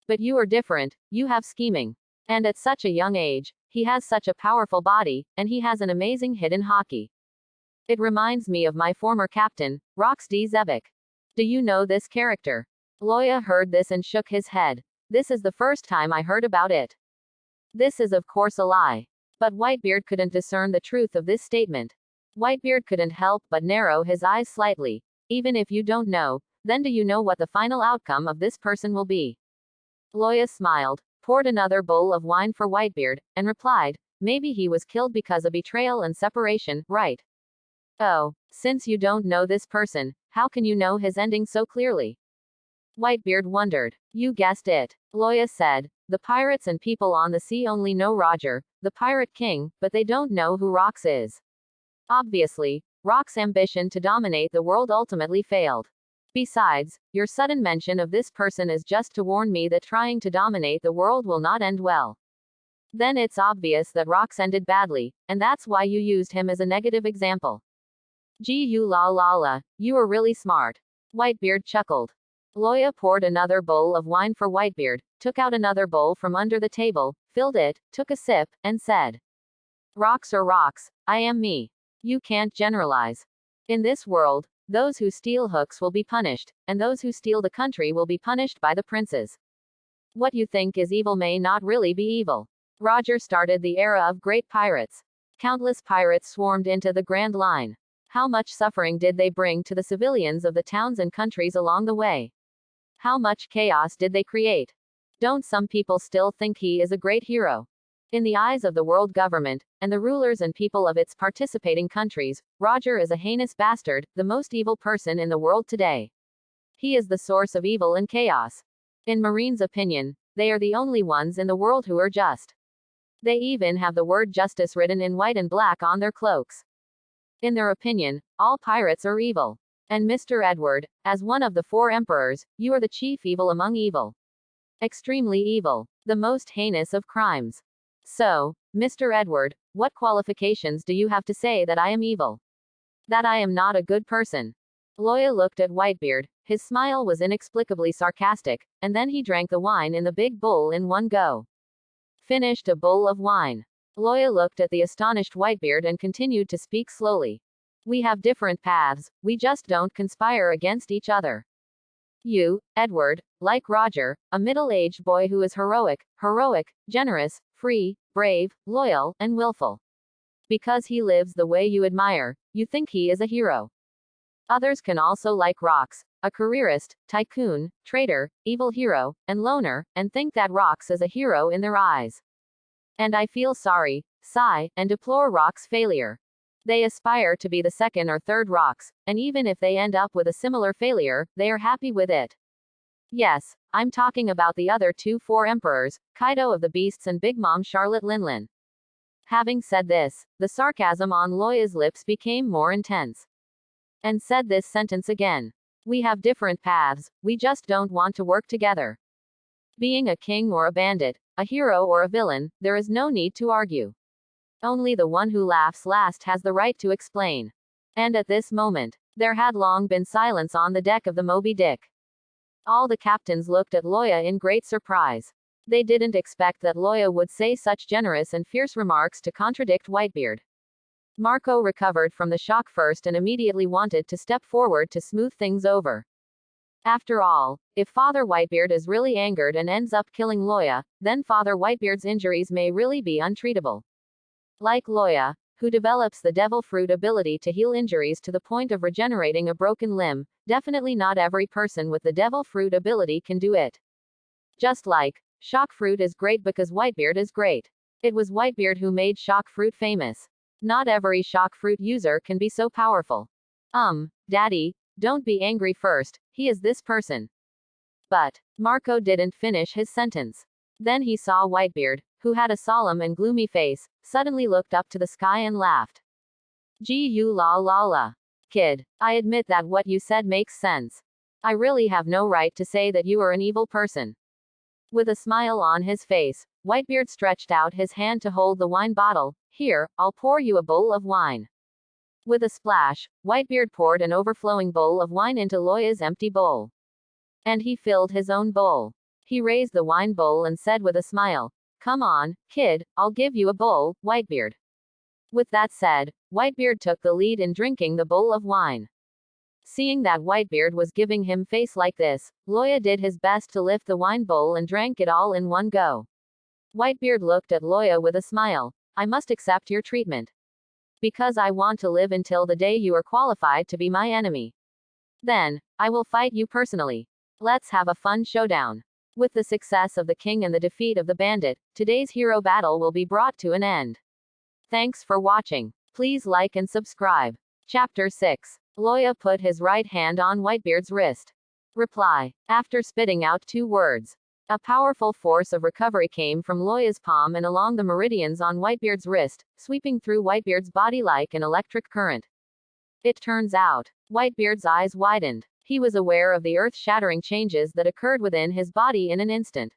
But you are different, you have scheming. And at such a young age, he has such a powerful body, and he has an amazing hidden Haki. It reminds me of my former captain, Rox D. Zebek. Do you know this character? Loya heard this and shook his head. This is the first time I heard about it. This is of course a lie. But Whitebeard couldn't discern the truth of this statement. Whitebeard couldn't help but narrow his eyes slightly. Even if you don't know, then do you know what the final outcome of this person will be? Loya smiled, poured another bowl of wine for Whitebeard, and replied, maybe he was killed because of betrayal and separation, right? Oh, since you don't know this person, how can you know his ending so clearly? Whitebeard wondered. You guessed it. Loya said, the pirates and people on the sea only know Roger, the Pirate King, but they don't know who Rox is. Obviously, Rox's ambition to dominate the world ultimately failed. Besides, your sudden mention of this person is just to warn me that trying to dominate the world will not end well. Then it's obvious that Rox ended badly, and that's why you used him as a negative example. Gee you la la la, you are really smart. Whitebeard chuckled. Loya poured another bowl of wine for Whitebeard, took out another bowl from under the table, filled it, took a sip, and said, Rox or Rox, I am me. You can't generalize. In this world, those who steal hooks will be punished, and those who steal the country will be punished by the princes. What you think is evil may not really be evil. Roger started the era of great pirates. Countless pirates swarmed into the Grand Line. How much suffering did they bring to the civilians of the towns and countries along the way? How much chaos did they create? Don't some people still think he is a great hero? In the eyes of the world government, and the rulers and people of its participating countries, Roger is a heinous bastard, the most evil person in the world today. He is the source of evil and chaos. In Marine's opinion, they are the only ones in the world who are just. They even have the word justice written in white and black on their cloaks. In their opinion, all pirates are evil. And Mr. Edward, as one of the 4 emperors, you are the chief evil among evil. Extremely evil. The most heinous of crimes. So, Mr. Edward, what qualifications do you have to say that I am evil? That I am not a good person? Loya looked at Whitebeard. His smile was inexplicably sarcastic, and then he drank the wine in the big bowl in one go. Finished a bowl of wine. Loya looked at the astonished Whitebeard and continued to speak slowly. We have different paths, we just don't conspire against each other. You, Edward, like Roger, a middle-aged boy who is heroic, generous, free, brave, loyal, and willful. Because he lives the way you admire, you think he is a hero. Others can also like Rox, a careerist, tycoon, traitor, evil hero, and loner, and think that Rox is a hero in their eyes. And I feel sorry, sigh, and deplore Rox's failure. They aspire to be the second or third Rox, and even if they end up with a similar failure, they are happy with it. Yes, I'm talking about the other 4 emperors, Kaido of the Beasts and Big Mom Charlotte Linlin. Having said this, the sarcasm on Loya's lips became more intense. And said this sentence again. We have different paths, we just don't want to work together. Being a king or a bandit, a hero or a villain, there is no need to argue. Only the one who laughs last has the right to explain. And at this moment, there had long been silence on the deck of the Moby Dick. All the captains looked at Loya in great surprise. They didn't expect that Loya would say such generous and fierce remarks to contradict Whitebeard. Marco recovered from the shock first and immediately wanted to step forward to smooth things over. After all, if Father Whitebeard is really angered and ends up killing Loya, then Father Whitebeard's injuries may really be untreatable. Like Loya, who develops the devil fruit ability to heal injuries to the point of regenerating a broken limb, definitely not every person with the devil fruit ability can do it. Just like, shock fruit is great because Whitebeard is great. It was Whitebeard who made shock fruit famous. Not every shock fruit user can be so powerful. Daddy, don't be angry first, he is this person. But, Marco didn't finish his sentence. Then he saw Whitebeard, who had a solemn and gloomy face, suddenly looked up to the sky and laughed. Gee la la la. Kid, I admit that what you said makes sense. I really have no right to say that you are an evil person. With a smile on his face, Whitebeard stretched out his hand to hold the wine bottle. Here, I'll pour you a bowl of wine. With a splash, Whitebeard poured an overflowing bowl of wine into Loya's empty bowl. And he filled his own bowl. He raised the wine bowl and said with a smile, Come on, kid, I'll give you a bowl, Whitebeard. With that said, Whitebeard took the lead in drinking the bowl of wine. Seeing that Whitebeard was giving him face like this, Loya did his best to lift the wine bowl and drank it all in one go. Whitebeard looked at Loya with a smile. I must accept your treatment. Because I want to live until the day you are qualified to be my enemy. Then, I will fight you personally. Let's have a fun showdown. With the success of the king and the defeat of the bandit, today's hero battle will be brought to an end. Thanks for watching. Please like and subscribe. Chapter 6. Loya put his right hand on Whitebeard's wrist. Reply. After spitting out 2 words. A powerful force of recovery came from Loya's palm and along the meridians on Whitebeard's wrist, sweeping through Whitebeard's body like an electric current. It turns out, Whitebeard's eyes widened. He was aware of the earth-shattering changes that occurred within his body in an instant.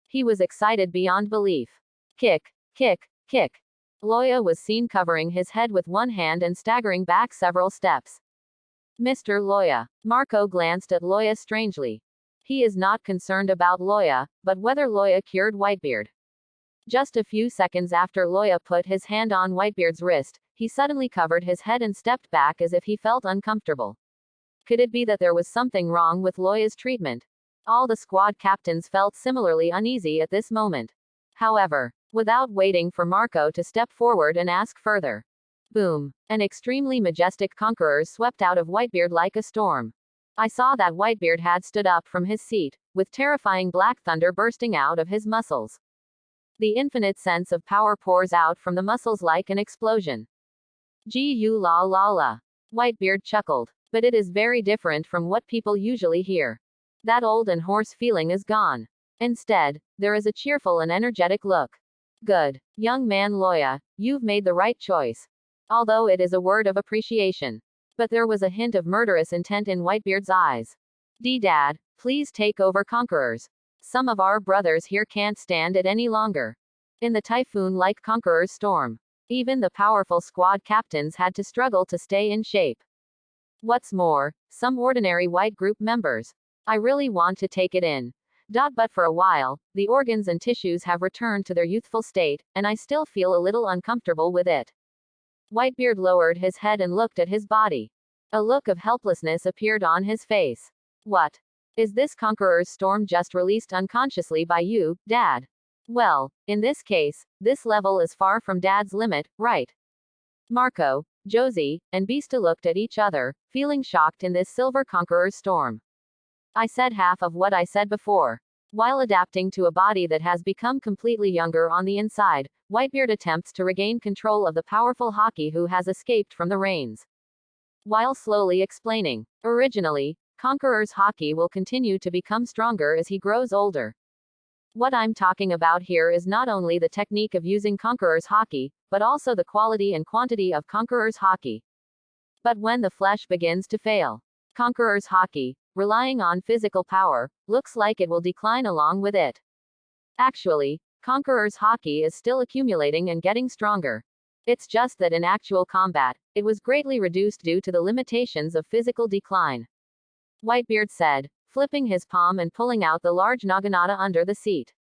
He was excited beyond belief. Kick, kick, kick. Loya was seen covering his head with one hand and staggering back several steps. Mr. Loya. Marco glanced at Loya strangely. He is not concerned about Loya, but whether Loya cured Whitebeard. Just a few seconds after Loya put his hand on Whitebeard's wrist, he suddenly covered his head and stepped back as if he felt uncomfortable. Could it be that there was something wrong with Loya's treatment? All the squad captains felt similarly uneasy at this moment. However, without waiting for Marco to step forward and ask further, boom! An extremely majestic conqueror swept out of Whitebeard like a storm. I saw that Whitebeard had stood up from his seat, with terrifying black thunder bursting out of his muscles. The infinite sense of power pours out from the muscles like an explosion. Gu la la la. Whitebeard chuckled. But it is very different from what people usually hear. That old and hoarse feeling is gone. Instead, there is a cheerful and energetic look. Good. Young man Loya, you've made the right choice. Although it is a word of appreciation. But there was a hint of murderous intent in Whitebeard's eyes. Dad, please take over conquerors. Some of our brothers here can't stand it any longer. In the typhoon-like conqueror's storm, even the powerful squad captains had to struggle to stay in shape. What's more, some ordinary white group members. I really want to take it in. But for a while, the organs and tissues have returned to their youthful state, and I still feel a little uncomfortable with it. Whitebeard lowered his head and looked at his body. A look of helplessness appeared on his face. What? Is this conqueror's storm just released unconsciously by you, Dad? Well, in this case, this level is far from Dad's limit, right? Marco, Josie, and Beasta looked at each other, feeling shocked in this silver conqueror's storm. I said half of what I said before. While adapting to a body that has become completely younger on the inside, Whitebeard attempts to regain control of the powerful Haki who has escaped from the reins. While slowly explaining, originally, Conqueror's Haki will continue to become stronger as he grows older. What I'm talking about here is not only the technique of using Conqueror's Haki, but also the quality and quantity of Conqueror's Haki. But when the flesh begins to fail, Conqueror's Haki, relying on physical power, looks like it will decline along with it. Actually, Conqueror's Haki is still accumulating and getting stronger. It's just that in actual combat, it was greatly reduced due to the limitations of physical decline. Whitebeard said, flipping his palm and pulling out the large naginata under the seat.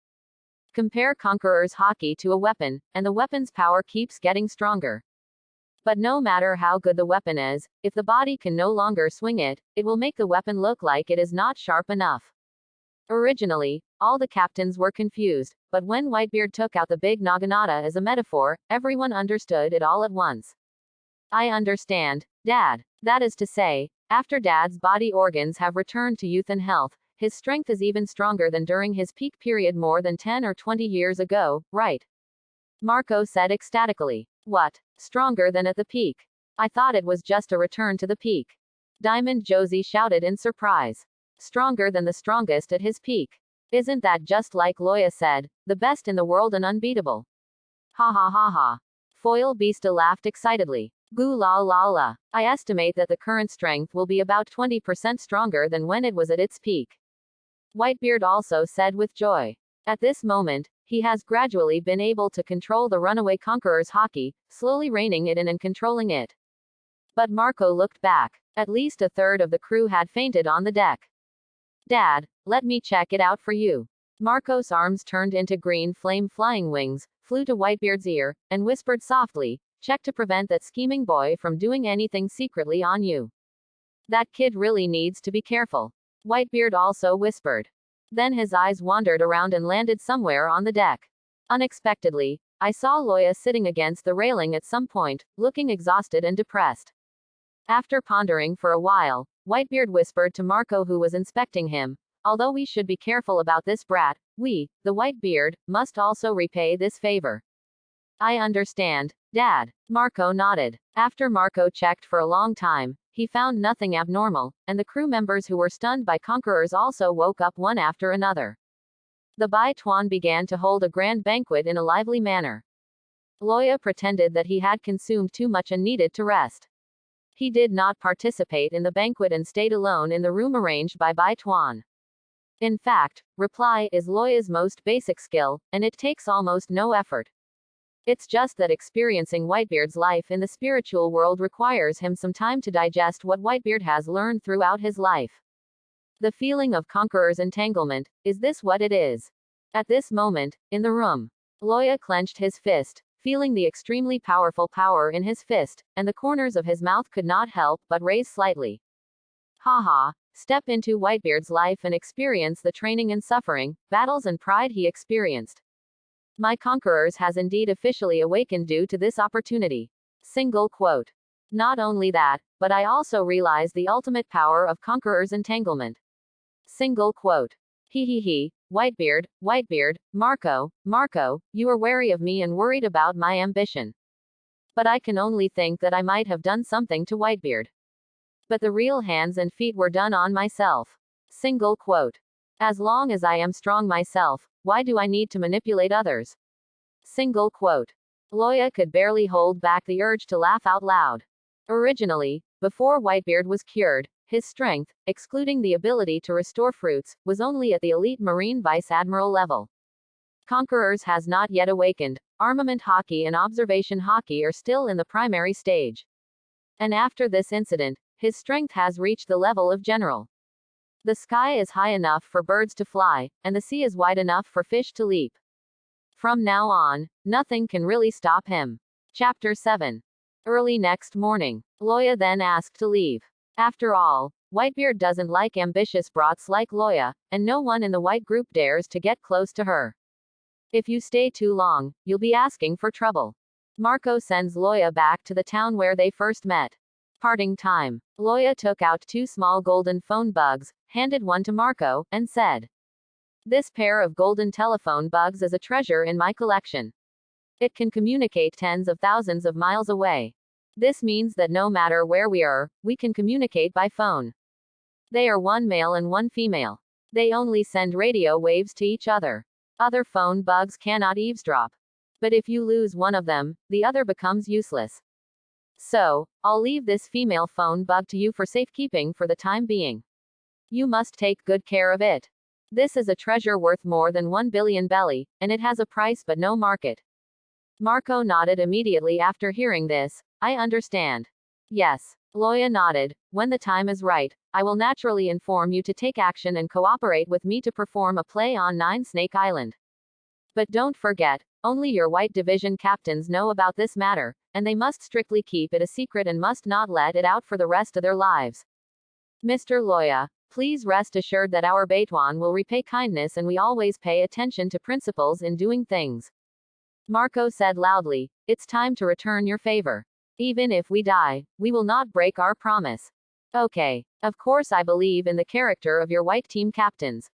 Compare Conqueror's Haki to a weapon, and the weapon's power keeps getting stronger. But no matter how good the weapon is, if the body can no longer swing it, it will make the weapon look like it is not sharp enough. Originally, all the captains were confused, but when Whitebeard took out the big naginata as a metaphor, everyone understood it all at once. I understand, Dad. That is to say, after Dad's body organs have returned to youth and health, his strength is even stronger than during his peak period more than 10 or 20 years ago, right? Marco said ecstatically. What? Stronger than at the peak? I thought it was just a return to the peak. Diamond Josie shouted in surprise. Stronger than the strongest at his peak. Isn't that just like Loya said, the best in the world and unbeatable? Ha ha ha ha. Foil Beasta laughed excitedly. Goo la la la. I estimate that the current strength will be about 20% stronger than when it was at its peak. Whitebeard also said with joy. At this moment, he has gradually been able to control the runaway Conqueror's Haki, slowly reining it in and controlling it. But Marco looked back. At least a third of the crew had fainted on the deck. Dad, let me check it out for you. Marco's arms turned into green flame flying wings, flew to Whitebeard's ear, and whispered softly, check to prevent that scheming boy from doing anything secretly on you. That kid really needs to be careful. Whitebeard also whispered. Then his eyes wandered around and landed somewhere on the deck. Unexpectedly, I saw Loya sitting against the railing at some point, looking exhausted and depressed. After pondering for a while, Whitebeard whispered to Marco who was inspecting him, although we should be careful about this brat, we, the Whitebeard, must also repay this favor. I understand, Dad. Marco nodded. After Marco checked for a long time, he found nothing abnormal, and the crew members who were stunned by Conquerors also woke up one after another. The Bai Tuan began to hold a grand banquet in a lively manner. Loya pretended that he had consumed too much and needed to rest. He did not participate in the banquet and stayed alone in the room arranged by Bai Tuan. In fact, reply is Loya's most basic skill, and it takes almost no effort. It's just that experiencing Whitebeard's life in the spiritual world requires him some time to digest what Whitebeard has learned throughout his life. The feeling of Conqueror's entanglement, is this what it is? At this moment, in the room, Loya clenched his fist, feeling the extremely powerful power in his fist, and the corners of his mouth could not help but raise slightly. Haha, step into Whitebeard's life and experience the training and suffering, battles and pride he experienced. My conquerors has indeed officially awakened due to this opportunity. Single quote. Not only that, but I also realize the ultimate power of conqueror's entanglement. Single quote. He, Whitebeard, Marco, you are wary of me and worried about my ambition. But I can only think that I might have done something to Whitebeard. But the real hands and feet were done on myself. Single quote. As long as I am strong myself, why do I need to manipulate others? Single quote. Loya could barely hold back the urge to laugh out loud. Originally, before Whitebeard was cured, his strength, excluding the ability to restore fruits, was only at the elite Marine Vice Admiral level. Conquerors has not yet awakened, armament hockey and observation hockey are still in the primary stage. And after this incident, his strength has reached the level of general. The sky is high enough for birds to fly, and the sea is wide enough for fish to leap. From now on, nothing can really stop him. Chapter 7. Early next morning, Loya then asked to leave. After all, Whitebeard doesn't like ambitious brats like Loya, and no one in the white group dares to get close to her. If you stay too long, you'll be asking for trouble. Marco sends Loya back to the town where they first met. Parting time. Loya took out 2 small golden phone bugs, handed one to Marco, and said, "This pair of golden telephone bugs is a treasure in my collection. It can communicate tens of thousands of miles away. This means that no matter where we are, we can communicate by phone. They are 1 male and 1 female. They only send radio waves to each other. Other phone bugs cannot eavesdrop. But if you lose one of them, the other becomes useless. So, I'll leave this female phone bug to you for safekeeping for the time being. You must take good care of it. This is a treasure worth more than 1 billion belly, and it has a price but no market." Marco nodded immediately after hearing this. "I understand." "Yes." Loya nodded. "When the time is right, I will naturally inform you to take action and cooperate with me to perform a play on 9 Snake Island. But don't forget, only your White Division captains know about this matter, and they must strictly keep it a secret and must not let it out for the rest of their lives. Mr. Loya, please rest assured that our Baituan will repay kindness and we always pay attention to principles in doing things." Marco said loudly, "It's time to return your favor. Even if we die, we will not break our promise." "Okay. Of course I believe in the character of your white team captains.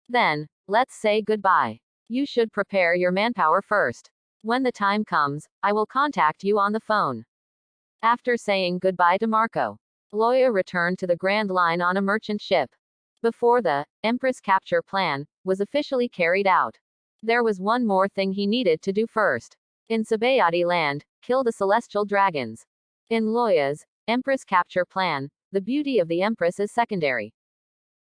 Then, let's say goodbye. You should prepare your manpower first. When the time comes, I will contact you on the phone." After saying goodbye to Marco, Loya returned to the Grand Line on a merchant ship. Before the Empress capture plan was officially carried out, there was one more thing he needed to do first. In Sabayati land, kill the celestial dragons. In Loya's Empress capture plan, the beauty of the Empress is secondary.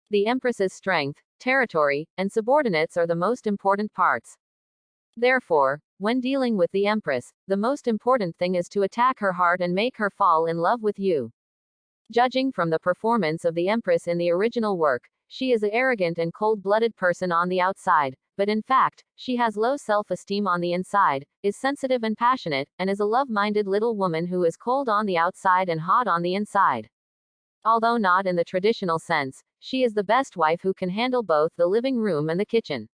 The Empress's strength, territory, and subordinates are the most important parts. Therefore, when dealing with the Empress, the most important thing is to attack her heart and make her fall in love with you. Judging from the performance of the Empress in the original work, she is an arrogant and cold-blooded person on the outside, but in fact, she has low self-esteem on the inside, is sensitive and passionate, and is a love-minded little woman who is cold on the outside and hot on the inside. Although not in the traditional sense, she is the best wife who can handle both the living room and the kitchen.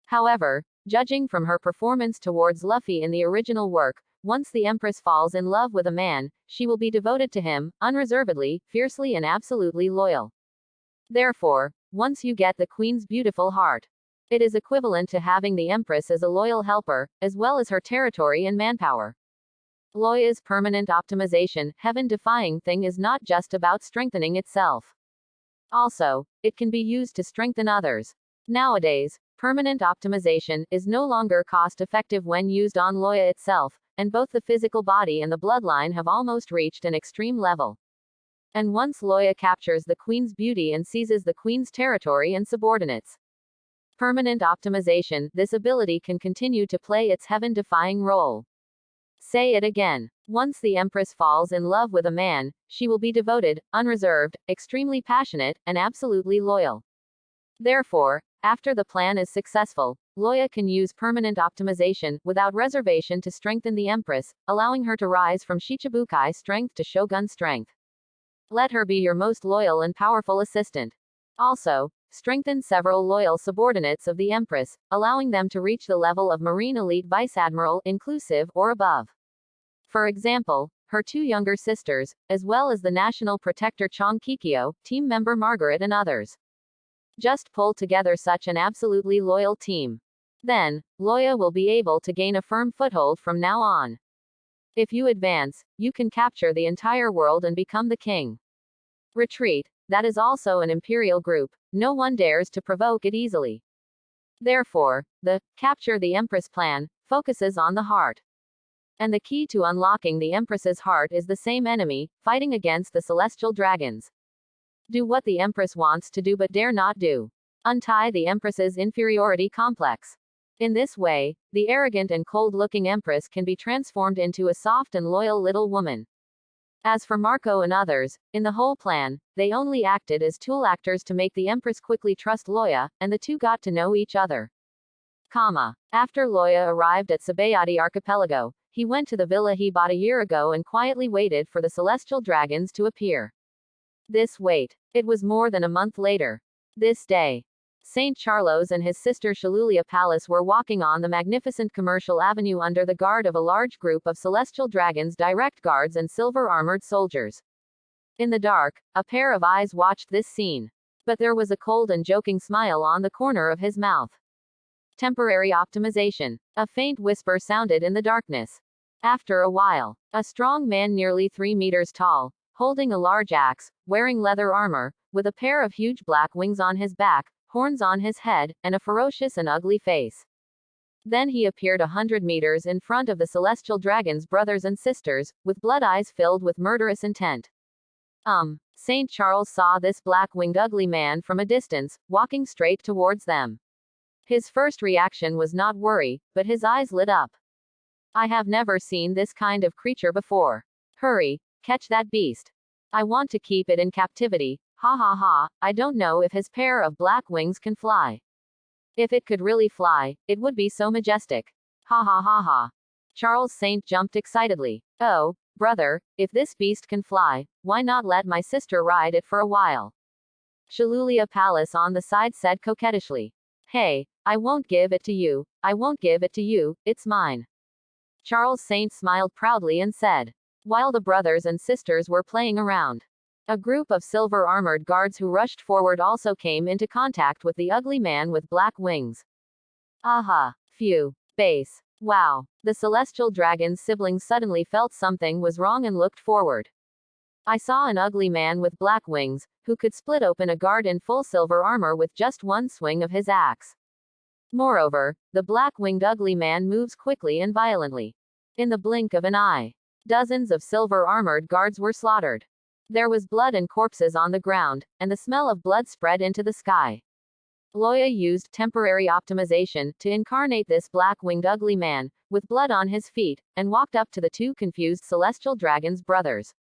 However, judging from her performance towards Luffy in the original work, once the Empress falls in love with a man, she will be devoted to him, unreservedly, fiercely and absolutely loyal. Therefore, once you get the Queen's beautiful heart, it is equivalent to having the Empress as a loyal helper, as well as her territory and manpower. Loya's permanent optimization, heaven-defying thing is not just about strengthening itself. Also, it can be used to strengthen others. Nowadays, permanent optimization is no longer cost-effective when used on Loya itself, and both the physical body and the bloodline have almost reached an extreme level. And once Loya captures the Queen's beauty and seizes the Queen's territory and subordinates, permanent optimization, this ability can continue to play its heaven-defying role. Say it again. Once the Empress falls in love with a man, she will be devoted, unreserved, extremely passionate, and absolutely loyal. Therefore, After the plan is successful, Loya can use permanent optimization, without reservation, to strengthen the Empress, allowing her to rise from Shichibukai strength to Shogun strength. Let her be your most loyal and powerful assistant. Also, strengthen several loyal subordinates of the Empress, allowing them to reach the level of Marine Elite Vice Admiral, inclusive, or above. For example, her two younger sisters, as well as the National Protector Chong Kikyo, team member Margaret, and others. Just pull together such an absolutely loyal team. Then, Loya will be able to gain a firm foothold from now on. If you advance, you can capture the entire world and become the king. Retreat, that is also an imperial group, no one dares to provoke it easily. Therefore, the capture the Empress plan focuses on the heart. And the key to unlocking the Empress's heart is the same enemy, fighting against the celestial dragons. Do what the Empress wants to do but dare not do. Untie the Empress's inferiority complex. In this way, the arrogant and cold-looking Empress can be transformed into a soft and loyal little woman. As for Marco and others, in the whole plan, they only acted as tool actors to make the Empress quickly trust Loya, and the two got to know each other. After Loya arrived at Sabayati Archipelago, he went to the villa he bought a year ago and quietly waited for the celestial dragons to appear. This wait. It was more than a month later. This day, Saint Charlos and his sister Shalulia Palace were walking on the magnificent commercial avenue under the guard of a large group of celestial dragons, direct guards, and silver-armored soldiers. In the dark, a pair of eyes watched this scene. But there was a cold and joking smile on the corner of his mouth. Temporary optimization. A faint whisper sounded in the darkness. After a while, a strong man nearly 3 meters tall, holding a large axe, wearing leather armor, with a pair of huge black wings on his back, horns on his head, and a ferocious and ugly face. Then he appeared 100 meters in front of the celestial dragons' brothers and sisters, with blood eyes filled with murderous intent. St. Charles saw this black-winged ugly man from a distance, walking straight towards them. His first reaction was not worry, but his eyes lit up. I have never seen this kind of creature before. Hurry, catch that beast. I want to keep it in captivity. Ha ha ha, I don't know if his pair of black wings can fly. If it could really fly, it would be so majestic. Ha ha ha ha. Charles Saint jumped excitedly. Oh, brother, if this beast can fly, why not let my sister ride it for a while? Shalulia Palace on the side said coquettishly. Hey, I won't give it to you, I won't give it to you, it's mine. Charles Saint smiled proudly and said. While the brothers and sisters were playing around, a group of silver-armored guards who rushed forward also came into contact with the ugly man with black wings. Aha! Phew! Base! Wow! The celestial dragon's siblings suddenly felt something was wrong and looked forward. I saw an ugly man with black wings, who could split open a guard in full silver armor with just one swing of his axe. Moreover, the black-winged ugly man moves quickly and violently. In the blink of an eye, dozens of silver-armored guards were slaughtered. There was blood and corpses on the ground, and the smell of blood spread into the sky. Loya used temporary optimization to incarnate this black-winged ugly man, with blood on his feet, and walked up to the two confused celestial dragons' brothers.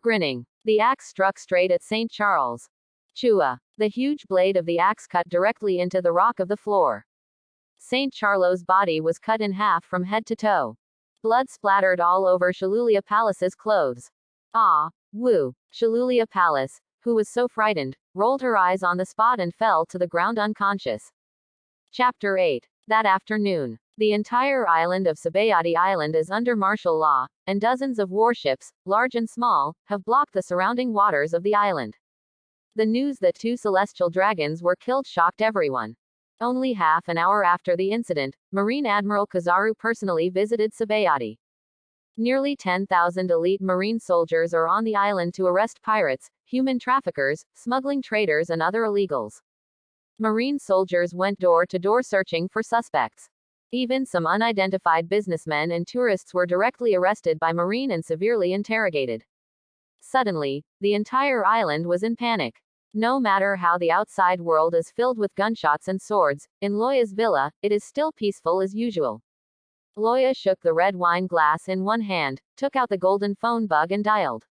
Grinning, the axe struck straight at St. Charles. Chua! The huge blade of the axe cut directly into the rock of the floor. St. Charles' body was cut in half from head to toe. Blood splattered all over Shalulia Palace's clothes. Ah! Woo! Shalulia Palace, who was so frightened, rolled her eyes on the spot and fell to the ground unconscious. Chapter 8. That afternoon, the entire island of Sabayati Island is under martial law, and dozens of warships, large and small, have blocked the surrounding waters of the island. The news that 2 celestial dragons were killed shocked everyone. Only half an hour after the incident, Marine Admiral Kizaru personally visited Sabayati. Nearly 10,000 elite marine soldiers are on the island to arrest pirates, human traffickers, smuggling traders, and other illegals. Marine soldiers went door to door searching for suspects. Even some unidentified businessmen and tourists were directly arrested by Marine and severely interrogated. Suddenly, the entire island was in panic. No matter how the outside world is filled with gunshots and swords, in Loya's villa, it is still peaceful as usual. Loya shook the red wine glass in one hand, took out the golden phone bug and dialed.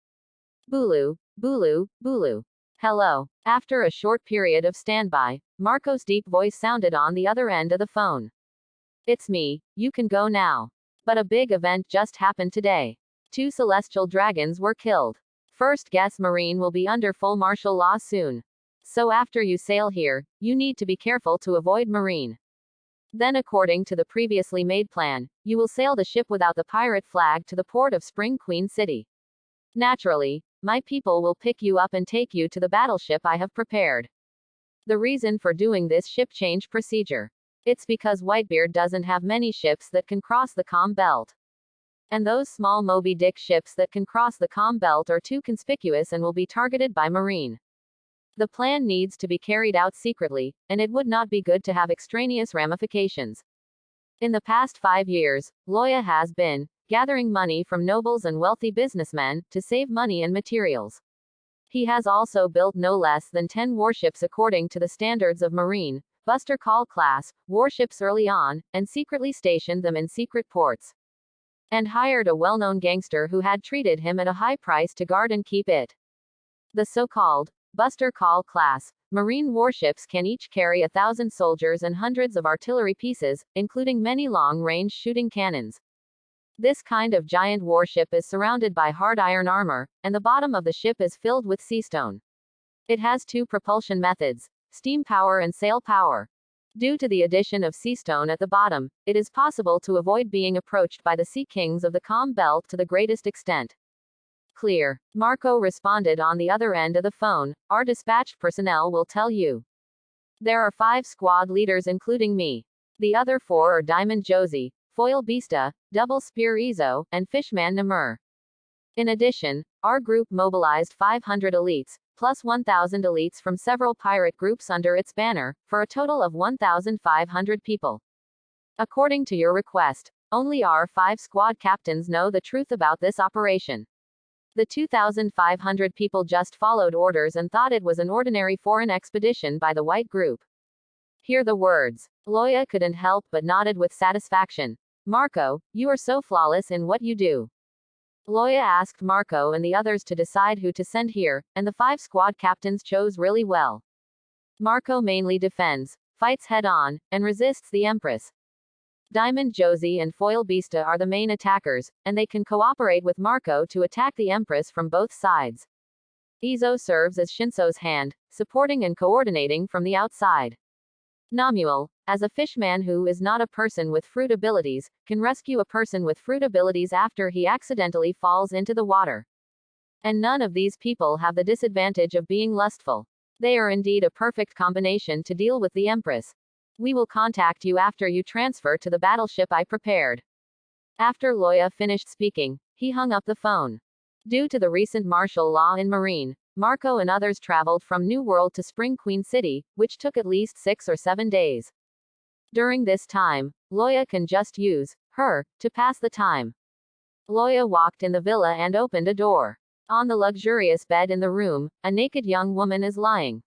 Bulu, Bulu, Bulu. Hello. After a short period of standby, Marco's deep voice sounded on the other end of the phone. It's me, you can go now. But a big event just happened today. 2 celestial dragons were killed. First guess Marine will be under full martial law soon. So after you sail here, you need to be careful to avoid Marine. Then according to the previously made plan, you will sail the ship without the pirate flag to the port of Spring Queen City. Naturally, my people will pick you up and take you to the battleship I have prepared. The reason for doing this ship change procedure. It's because Whitebeard doesn't have many ships that can cross the calm belt. And those small Moby Dick ships that can cross the calm belt are too conspicuous and will be targeted by Marine. The plan needs to be carried out secretly, and it would not be good to have extraneous ramifications. In the past 5 years, Loya has been gathering money from nobles and wealthy businessmen to save money and materials. He has also built no less than 10 warships according to the standards of Marine, Buster Call class, warships early on, and secretly stationed them in secret ports. And hired a well-known gangster who had treated him at a high price to guard and keep it. The so-called Buster Call class Marine warships can each carry 1,000 soldiers and hundreds of artillery pieces, including many long-range shooting cannons. This kind of giant warship is surrounded by hard iron armor, and the bottom of the ship is filled with sea stone. It has 2 propulsion methods, steam power and sail power. Due to the addition of sea stone at the bottom, it is possible to avoid being approached by the sea kings of the calm belt to the greatest extent. Clear. Marco responded on the other end of the phone. Our dispatched personnel will tell you. There are 5 squad leaders including me. The other 4 are Diamond Josie, Foil Beasta, Double Spear Izo, and Fishman Namur. In addition, our group mobilized 500 elites, plus 1,000 elites from several pirate groups under its banner, for a total of 1,500 people. According to your request, only our 5 squad captains know the truth about this operation. The 2,500 people just followed orders and thought it was an ordinary foreign expedition by the white group. Hear the words. Loya couldn't help but nodded with satisfaction. Marco, you are so flawless in what you do. Loya asked Marco and the others to decide who to send here, and the 5 squad captains chose really well. Marco mainly defends, fights head-on, and resists the Empress. Diamond Josie and Foil Beasta are the main attackers, and they can cooperate with Marco to attack the Empress from both sides. Izo serves as Shinso's hand, supporting and coordinating from the outside. Namuel, as a fishman who is not a person with fruit abilities, can rescue a person with fruit abilities after he accidentally falls into the water. And none of these people have the disadvantage of being lustful. They are indeed a perfect combination to deal with the Empress. We will contact you after you transfer to the battleship I prepared. After Loya finished speaking, he hung up the phone. Due to the recent martial law in Marine, Marco and others traveled from New World to Spring Queen City, which took at least 6 or 7 days. During this time, Loya can just use her to pass the time. Loya walked in the villa and opened a door. On the luxurious bed in the room, a naked young woman is lying.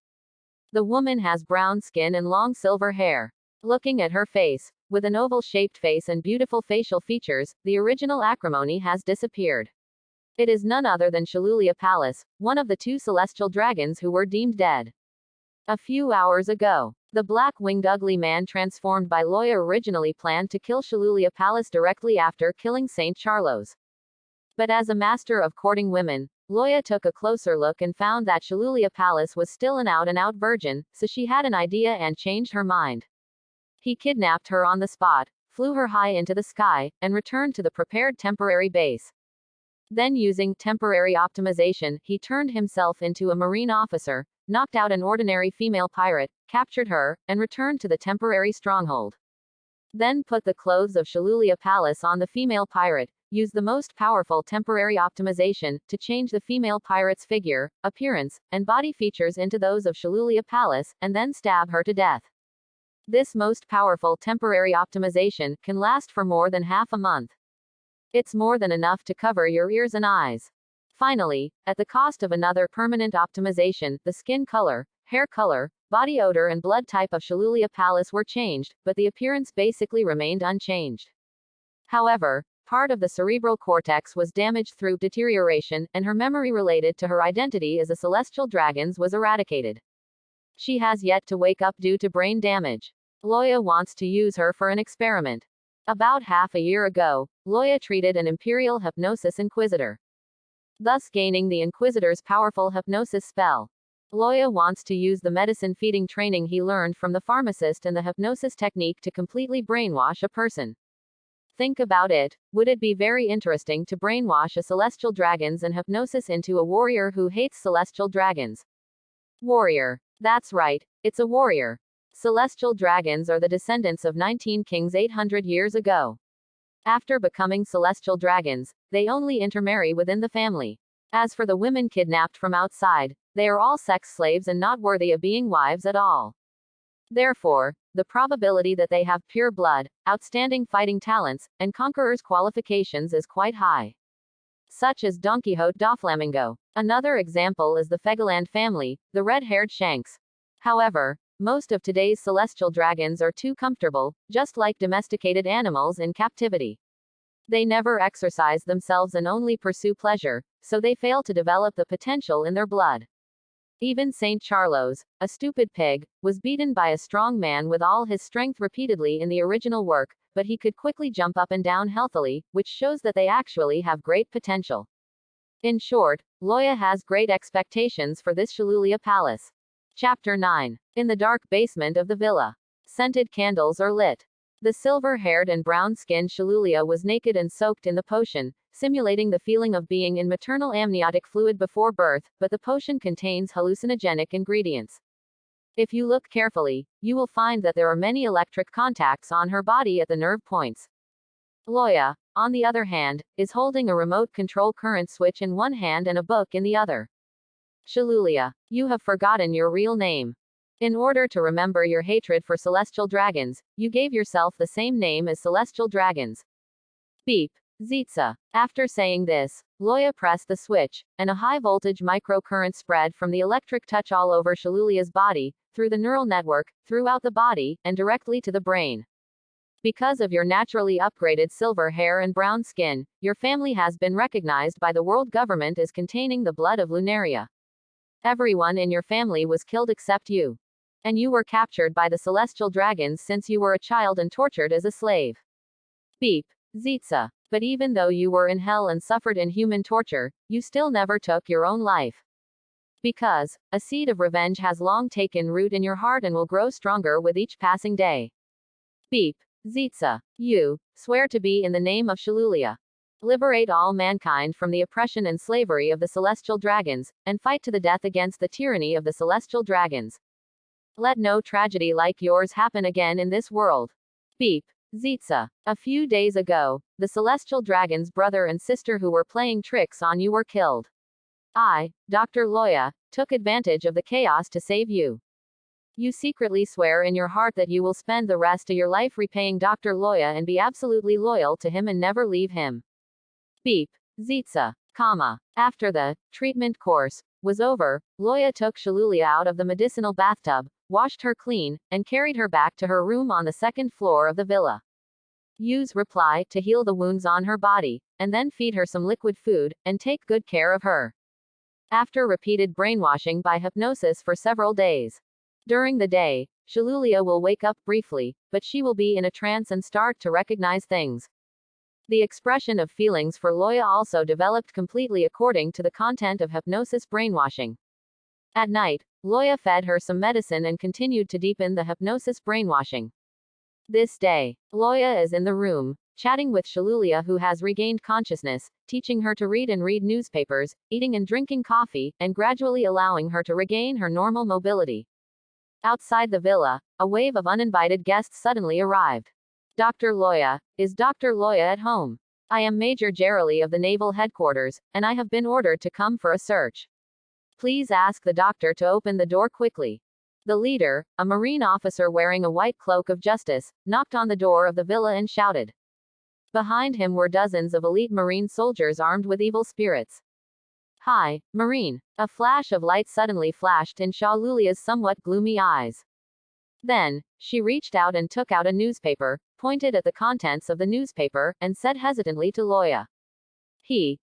The woman has brown skin and long silver hair. Looking at her face, with an oval-shaped face and beautiful facial features, the original acrimony has disappeared. It is none other than Shalulia Palace, one of the 2 celestial dragons who were deemed dead. A few hours ago, the black-winged ugly man transformed by Loya originally planned to kill Shalulia Palace directly after killing Saint Charlos. But as a master of courting women, Loya took a closer look and found that Shalulia Palace was still an out-and-out virgin, so she had an idea and changed her mind. He kidnapped her on the spot, flew her high into the sky, and returned to the prepared temporary base. Then using temporary optimization, he turned himself into a marine officer, knocked out an ordinary female pirate, captured her, and returned to the temporary stronghold. Then put the clothes of Shalulia Palace on the female pirate, used the most powerful temporary optimization to change the female pirate's figure, appearance, and body features into those of Shalulia Palace, and then stab her to death. This most powerful temporary optimization can last for more than half a month. It's more than enough to cover your ears and eyes. Finally, at the cost of another permanent optimization, the skin color, hair color, body odor and blood type of Shalulia Palace were changed, but the appearance basically remained unchanged. However, Part of the cerebral cortex was damaged through deterioration, and her memory related to her identity as a celestial dragon was eradicated. She has yet to wake up due to brain damage. Loya wants to use her for an experiment. About half a year ago, Loya treated an Imperial Hypnosis Inquisitor, thus gaining the Inquisitor's powerful hypnosis spell. Loya wants to use the medicine feeding training he learned from the pharmacist and the hypnosis technique to completely brainwash a person. Think about it. Would it be very interesting to brainwash a celestial dragons and hypnosis into a warrior who hates celestial dragons? Warrior. That's right, it's a warrior. Celestial dragons are the descendants of 19 kings 800 years ago. After becoming celestial dragons, they only intermarry within the family. As for the women kidnapped from outside, they are all sex slaves and not worthy of being wives at all. Therefore, the probability that they have pure blood, outstanding fighting talents, and conqueror's qualifications is quite high. Such as Don Quixote Doflamingo. Another example is the Fegaland family, the red-haired Shanks. However, most of today's celestial dragons are too comfortable, just like domesticated animals in captivity. They never exercise themselves and only pursue pleasure, so they fail to develop the potential in their blood. Even Saint Charlos, a stupid pig, was beaten by a strong man with all his strength repeatedly in the original work, but he could quickly jump up and down healthily, which shows that they actually have great potential. In short, Loya has great expectations for this Shallulea palace. Chapter 9. In the dark basement of the villa. Scented candles are lit. The silver-haired and brown-skinned Shallulea was naked and soaked in the potion, simulating the feeling of being in maternal amniotic fluid before birth, but the potion contains hallucinogenic ingredients. If you look carefully, you will find that there are many electric contacts on her body at the nerve points. Loya, on the other hand, is holding a remote control current switch in one hand and a book in the other. Shallulea, you have forgotten your real name. In order to remember your hatred for celestial dragons, you gave yourself the same name as celestial dragons. Beep. Zitsa. After saying this, Loya pressed the switch, and a high-voltage microcurrent spread from the electric touch all over Shallulea's body, through the neural network, throughout the body, and directly to the brain. Because of your naturally upgraded silver hair and brown skin, your family has been recognized by the world government as containing the blood of Lunaria. Everyone in your family was killed except you. And you were captured by the celestial dragons since you were a child and tortured as a slave. Beep. Zitsa. But even though you were in hell and suffered inhuman torture, you still never took your own life. Because, a seed of revenge has long taken root in your heart and will grow stronger with each passing day. Beep. Zitsa. You, swear to be in the name of Shallulea. Liberate all mankind from the oppression and slavery of the celestial dragons, and fight to the death against the tyranny of the celestial dragons. Let no tragedy like yours happen again in this world. Beep. Zitsa. A few days ago, the celestial dragon's brother and sister who were playing tricks on you were killed. I, Dr. Loya, took advantage of the chaos to save you. You secretly swear in your heart that you will spend the rest of your life repaying Dr. Loya and be absolutely loyal to him and never leave him. Beep. Zitsa. After the treatment course was over, Loya took Shallulea out of the medicinal bathtub, washed her clean, and carried her back to her room on the second floor of the villa. Use reply to heal the wounds on her body, and then feed her some liquid food, and take good care of her. After repeated brainwashing by hypnosis for several days. During the day, Shallulea will wake up briefly, but she will be in a trance and start to recognize things. The expression of feelings for Loya also developed completely according to the content of hypnosis brainwashing. At night, Loya fed her some medicine and continued to deepen the hypnosis brainwashing. This day, Loya is in the room, chatting with Shallulea who has regained consciousness, teaching her to read and read newspapers, eating and drinking coffee, and gradually allowing her to regain her normal mobility. Outside the villa, a wave of uninvited guests suddenly arrived. Dr. Loya, is Dr. Loya at home? I am Major Gerali of the Naval Headquarters, and I have been ordered to come for a search. Please ask the doctor to open the door quickly. The leader, a Marine officer wearing a white cloak of justice, knocked on the door of the villa and shouted. Behind him were dozens of elite Marine soldiers armed with evil spirits. Hi, Marine. A flash of light suddenly flashed in Shallulea's somewhat gloomy eyes. Then, she reached out and took out a newspaper, pointed at the contents of the newspaper, and said hesitantly to Loya.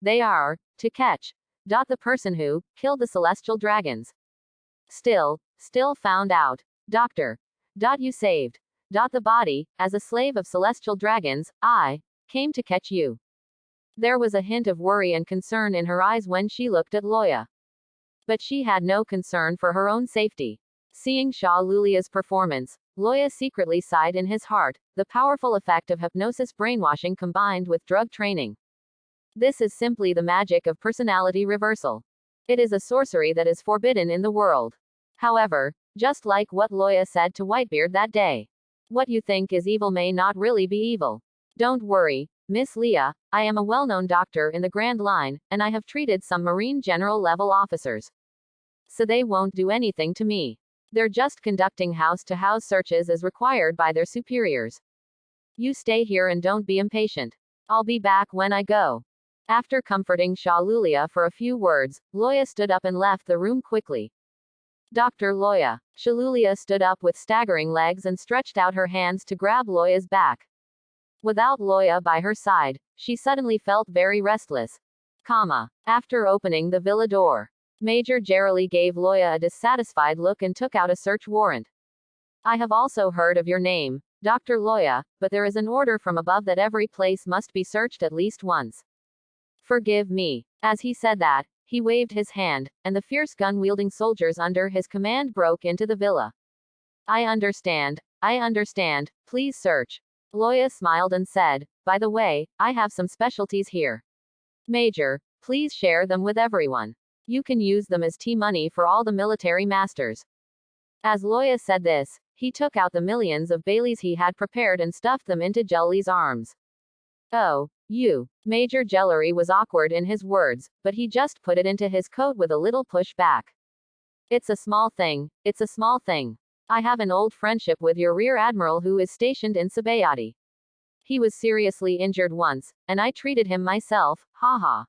They are, to catch. The person who killed the celestial dragons. Still found out. Doctor. You saved. The body, as a slave of celestial dragons, I came to catch you. There was a hint of worry and concern in her eyes when she looked at Loya. But she had no concern for her own safety. Seeing Sha Lulia's performance, Loya secretly sighed in his heart, the powerful effect of hypnosis brainwashing combined with drug training. This is simply the magic of personality reversal. It is a sorcery that is forbidden in the world. However, just like what Loya said to Whitebeard that day. What you think is evil may not really be evil. Don't worry, Miss Leah, I am a well-known doctor in the Grand Line, and I have treated some Marine General-level officers. So they won't do anything to me. They're just conducting house-to-house searches as required by their superiors. You stay here and don't be impatient. I'll be back when I go. After comforting Sha Lulia for a few words, Loya stood up and left the room quickly. Dr. Loya. Sha Lulia stood up with staggering legs and stretched out her hands to grab Loya's back. Without Loya by her side, she suddenly felt very restless. After opening the villa door, Major Gerali gave Loya a dissatisfied look and took out a search warrant. I have also heard of your name, Dr. Loya, but there is an order from above that every place must be searched at least once. Forgive me. As he said that, he waved his hand, and the fierce gun-wielding soldiers under his command broke into the villa. I understand, please search. Loya smiled and said, by the way, I have some specialties here. Major, please share them with everyone. You can use them as tea money for all the military masters. As Loya said this, he took out the millions of Baileys he had prepared and stuffed them into Jelly's arms. Oh, you. Major Jellery was awkward in his words, but he just put it into his coat with a little push back. It's a small thing. I have an old friendship with your rear admiral who is stationed in Sabayati. He was seriously injured once, and I treated him myself, haha.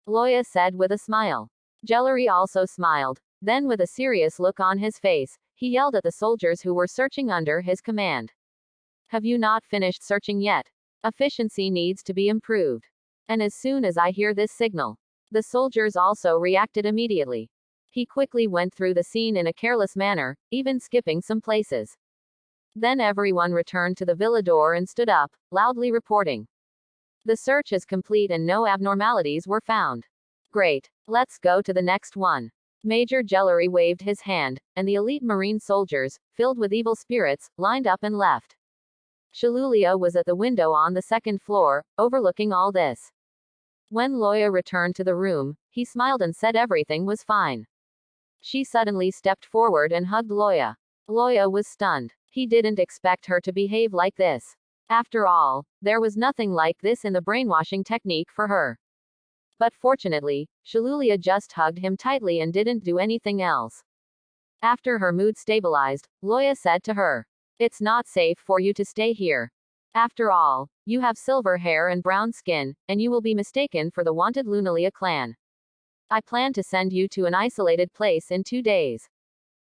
Loya said with a smile. Jellery also smiled. Then with a serious look on his face, he yelled at the soldiers who were searching under his command. Have you not finished searching yet? Efficiency needs to be improved. And as soon as I hear this signal, the soldiers also reacted immediately. He quickly went through the scene in a careless manner, even skipping some places. Then everyone returned to the villa door and stood up, loudly reporting. The search is complete and no abnormalities were found. Great. Let's go to the next one. Major Jellery waved his hand, and the elite marine soldiers, filled with evil spirits, lined up and left. Sha Lulia was at the window on the second floor, overlooking all this. When Loya returned to the room, he smiled and said everything was fine. She suddenly stepped forward and hugged Loya. Loya was stunned. He didn't expect her to behave like this. After all, there was nothing like this in the brainwashing technique for her. But fortunately, Sha Lulia just hugged him tightly and didn't do anything else. After her mood stabilized, Loya said to her, it's not safe for you to stay here. After all, you have silver hair and brown skin, and you will be mistaken for the wanted Lunalia clan. I plan to send you to an isolated place in 2 days.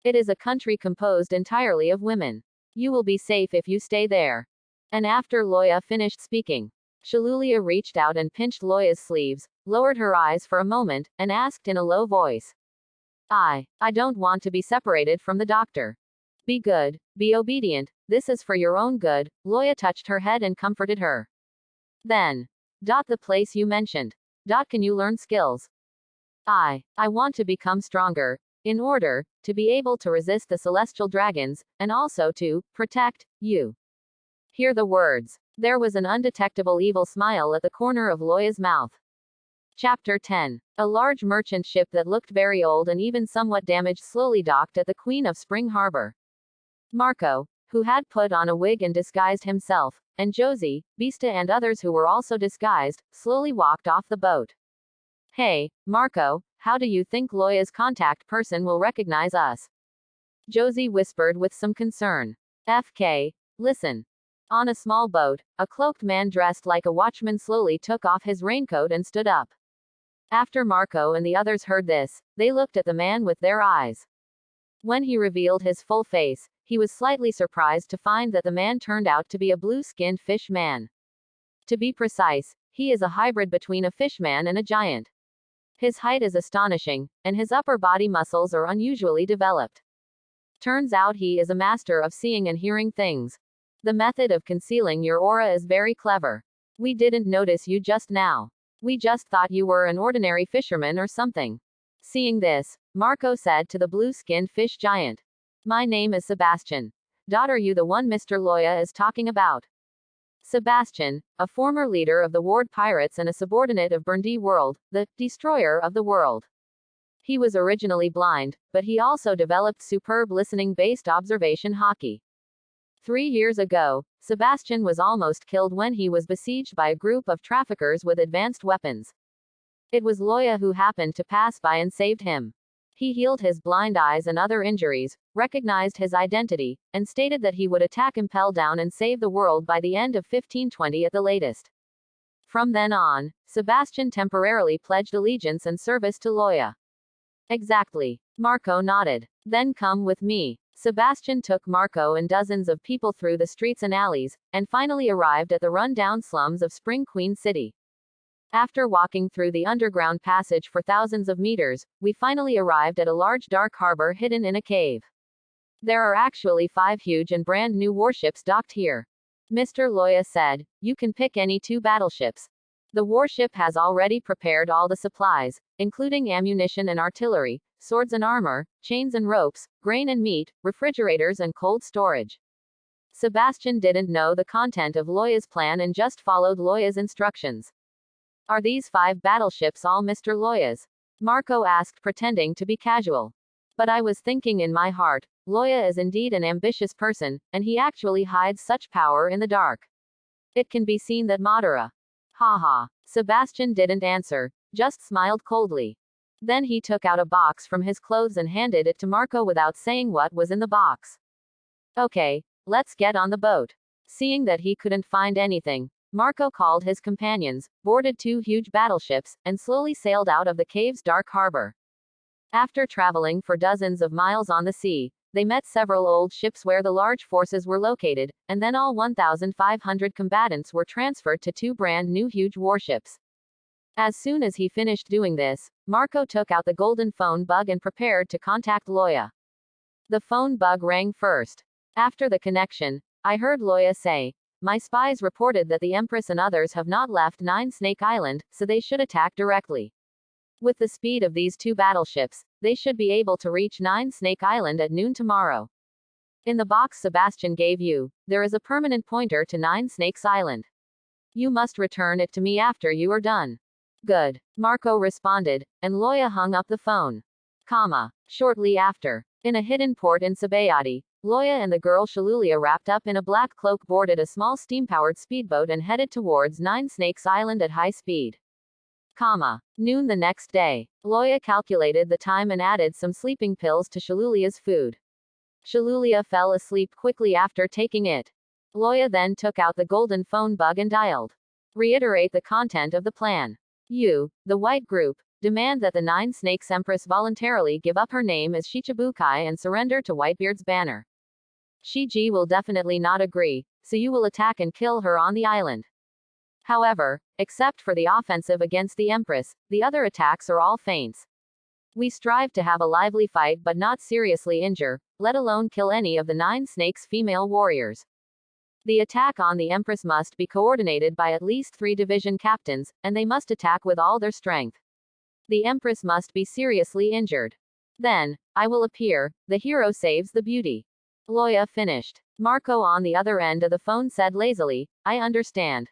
It is a country composed entirely of women. You will be safe if you stay there. And after Loya finished speaking, Sha Lulia reached out and pinched Loya's sleeves, lowered her eyes for a moment, and asked in a low voice. I don't want to be separated from the doctor. Be good, be obedient, this is for your own good. Loya touched her head and comforted her. Then, the place you mentioned. Can you learn skills? I want to become stronger, in order to be able to resist the celestial dragons, and also to protect you. Hear the words. There was an undetectable evil smile at the corner of Loya's mouth. Chapter 10. A large merchant ship that looked very old and even somewhat damaged slowly docked at the Queen of Spring Harbor. Marco, who had put on a wig and disguised himself, and Josie, Bista and others who were also disguised, slowly walked off the boat. Hey, Marco, how do you think Loya's contact person will recognize us? Josie whispered with some concern. FK, listen. On a small boat, a cloaked man dressed like a watchman slowly took off his raincoat and stood up. After Marco and the others heard this, they looked at the man with their eyes. When he revealed his full face, he was slightly surprised to find that the man turned out to be a blue-skinned fish man. To be precise, he is a hybrid between a fishman and a giant. His height is astonishing, and his upper body muscles are unusually developed. Turns out he is a master of seeing and hearing things. The method of concealing your aura is very clever. We didn't notice you just now. We just thought you were an ordinary fisherman or something. Seeing this, Marco said to the blue-skinned fish giant. My name is Sebastian. Are you the one Mr. Loya is talking about? Sebastian, a former leader of the Ward Pirates and a subordinate of Burndy World, the destroyer of the world. He was originally blind, but he also developed superb listening-based observation hockey. 3 years ago, Sebastian was almost killed when he was besieged by a group of traffickers with advanced weapons. It was Loya who happened to pass by and saved him. He healed his blind eyes and other injuries, recognized his identity, and stated that he would attack Impel Down and save the world by the end of 1520 at the latest. From then on, Sebastian temporarily pledged allegiance and service to Loya. Exactly. Marco nodded. Then come with me. Sebastian took Marco and dozens of people through the streets and alleys, and finally arrived at the run-down slums of Spring Queen City. After walking through the underground passage for thousands of meters, we finally arrived at a large dark harbor hidden in a cave. There are actually 5 huge and brand new warships docked here. Mr. Loya said, you can pick any 2 battleships. The warship has already prepared all the supplies, including ammunition and artillery, swords and armor, chains and ropes, grain and meat, refrigerators and cold storage. Sebastian didn't know the content of Loya's plan and just followed Loya's instructions. Are these 5 battleships all Mr. Loya's? Marco asked, pretending to be casual. But I was thinking in my heart, Loya is indeed an ambitious person, and he actually hides such power in the dark. It can be seen that Madara. Haha. Sebastian didn't answer, just smiled coldly. Then he took out a box from his clothes and handed it to Marco without saying what was in the box. Okay, let's get on the boat. Seeing that he couldn't find anything, Marco called his companions, boarded 2 huge battleships, and slowly sailed out of the cave's dark harbor. After traveling for dozens of miles on the sea, they met several old ships where the large forces were located, and then all 1,500 combatants were transferred to 2 brand new huge warships. As soon as he finished doing this, Marco took out the golden phone bug and prepared to contact Loya. The phone bug rang first. After the connection, I heard Loya say, my spies reported that the Empress and others have not left 9 Snake Island, so they should attack directly. With the speed of these 2 battleships, they should be able to reach 9 Snake Island at noon tomorrow. In the box Sebastian gave you, there is a permanent pointer to 9 Snakes Island. You must return it to me after you are done. Good. Marco responded, and Loya hung up the phone. Shortly after, in a hidden port in Sabayati, Loya and the girl Shalulia wrapped up in a black cloak boarded a small steam-powered speedboat and headed towards 9 Snakes Island at high speed. Noon the next day. Loya calculated the time and added some sleeping pills to Shalulia's food. Shalulia fell asleep quickly after taking it. Loya then took out the golden phone bug and dialed. Reiterate the content of the plan. You, the White Group, demand that the 9 Snakes Empress voluntarily give up her name as Shichibukai and surrender to Whitebeard's banner. Shiji will definitely not agree, so you will attack and kill her on the island. However, except for the offensive against the Empress, the other attacks are all feints. We strive to have a lively fight but not seriously injure, let alone kill any of the 9 Snakes female warriors. The attack on the Empress must be coordinated by at least 3 division captains, and they must attack with all their strength. The Empress must be seriously injured. Then, I will appear, the hero saves the beauty. Loya finished. Marco on the other end of the phone said lazily, I understand.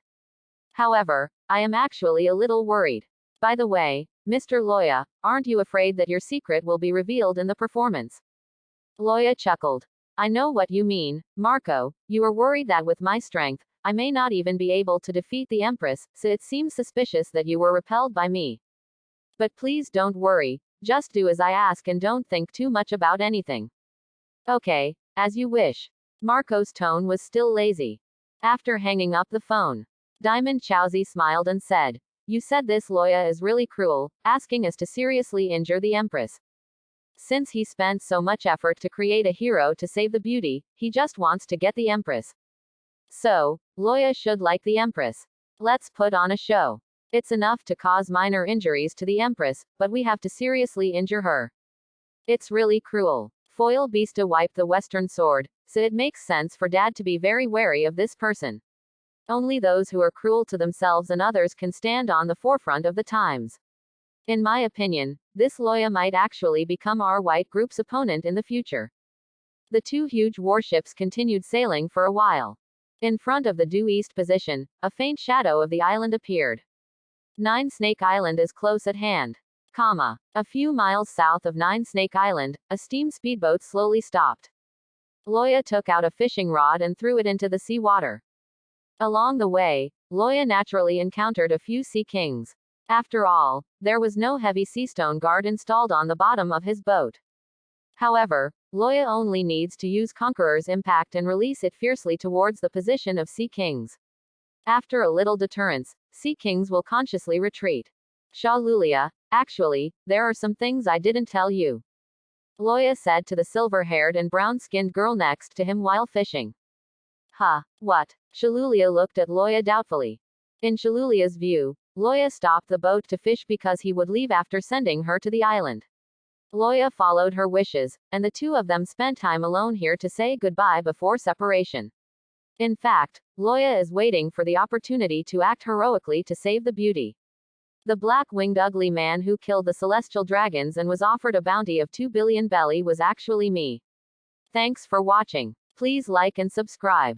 However, I am actually a little worried. By the way, Mr. Loya, aren't you afraid that your secret will be revealed in the performance? Loya chuckled. I know what you mean, Marco. You are worried that with my strength, I may not even be able to defeat the Empress, so it seems suspicious that you were repelled by me. But please don't worry, just do as I ask and don't think too much about anything. Okay, as you wish. Marco's tone was still lazy. After hanging up the phone, Diamond Chowzi smiled and said, you said this Loya is really cruel, asking us to seriously injure the Empress. Since he spent so much effort to create a hero to save the beauty, he just wants to get the Empress. So, Loya should like the Empress. Let's put on a show. It's enough to cause minor injuries to the Empress, but we have to seriously injure her. It's really cruel. Foil Beasta wiped the Western sword, so it makes sense for Dad to be very wary of this person. Only those who are cruel to themselves and others can stand on the forefront of the times. In my opinion, this Loya might actually become our white group's opponent in the future. The two huge warships continued sailing for a while. In front of the due east position, a faint shadow of the island appeared. Nine Snake Island is close at hand. A few miles south of Nine Snake Island, a steam speedboat slowly stopped. Loya took out a fishing rod and threw it into the sea water. Along the way, Loya naturally encountered a few sea kings. After all, there was no heavy seastone guard installed on the bottom of his boat. However, Loya only needs to use Conqueror's impact and release it fiercely towards the position of sea kings. After a little deterrence, sea kings will consciously retreat. Shalulia, actually, there are some things I didn't tell you. Loya said to the silver-haired and brown-skinned girl next to him while fishing. Huh, what? Shalulia looked at Loya doubtfully. In Shalulia's view, Loya stopped the boat to fish because he would leave after sending her to the island. Loya followed her wishes, and the two of them spent time alone here to say goodbye before separation. In fact, Loya is waiting for the opportunity to act heroically to save the beauty. The black-winged ugly man who killed the celestial dragons and was offered a bounty of 2 billion belly was actually me. Thanks for watching. Please like and subscribe.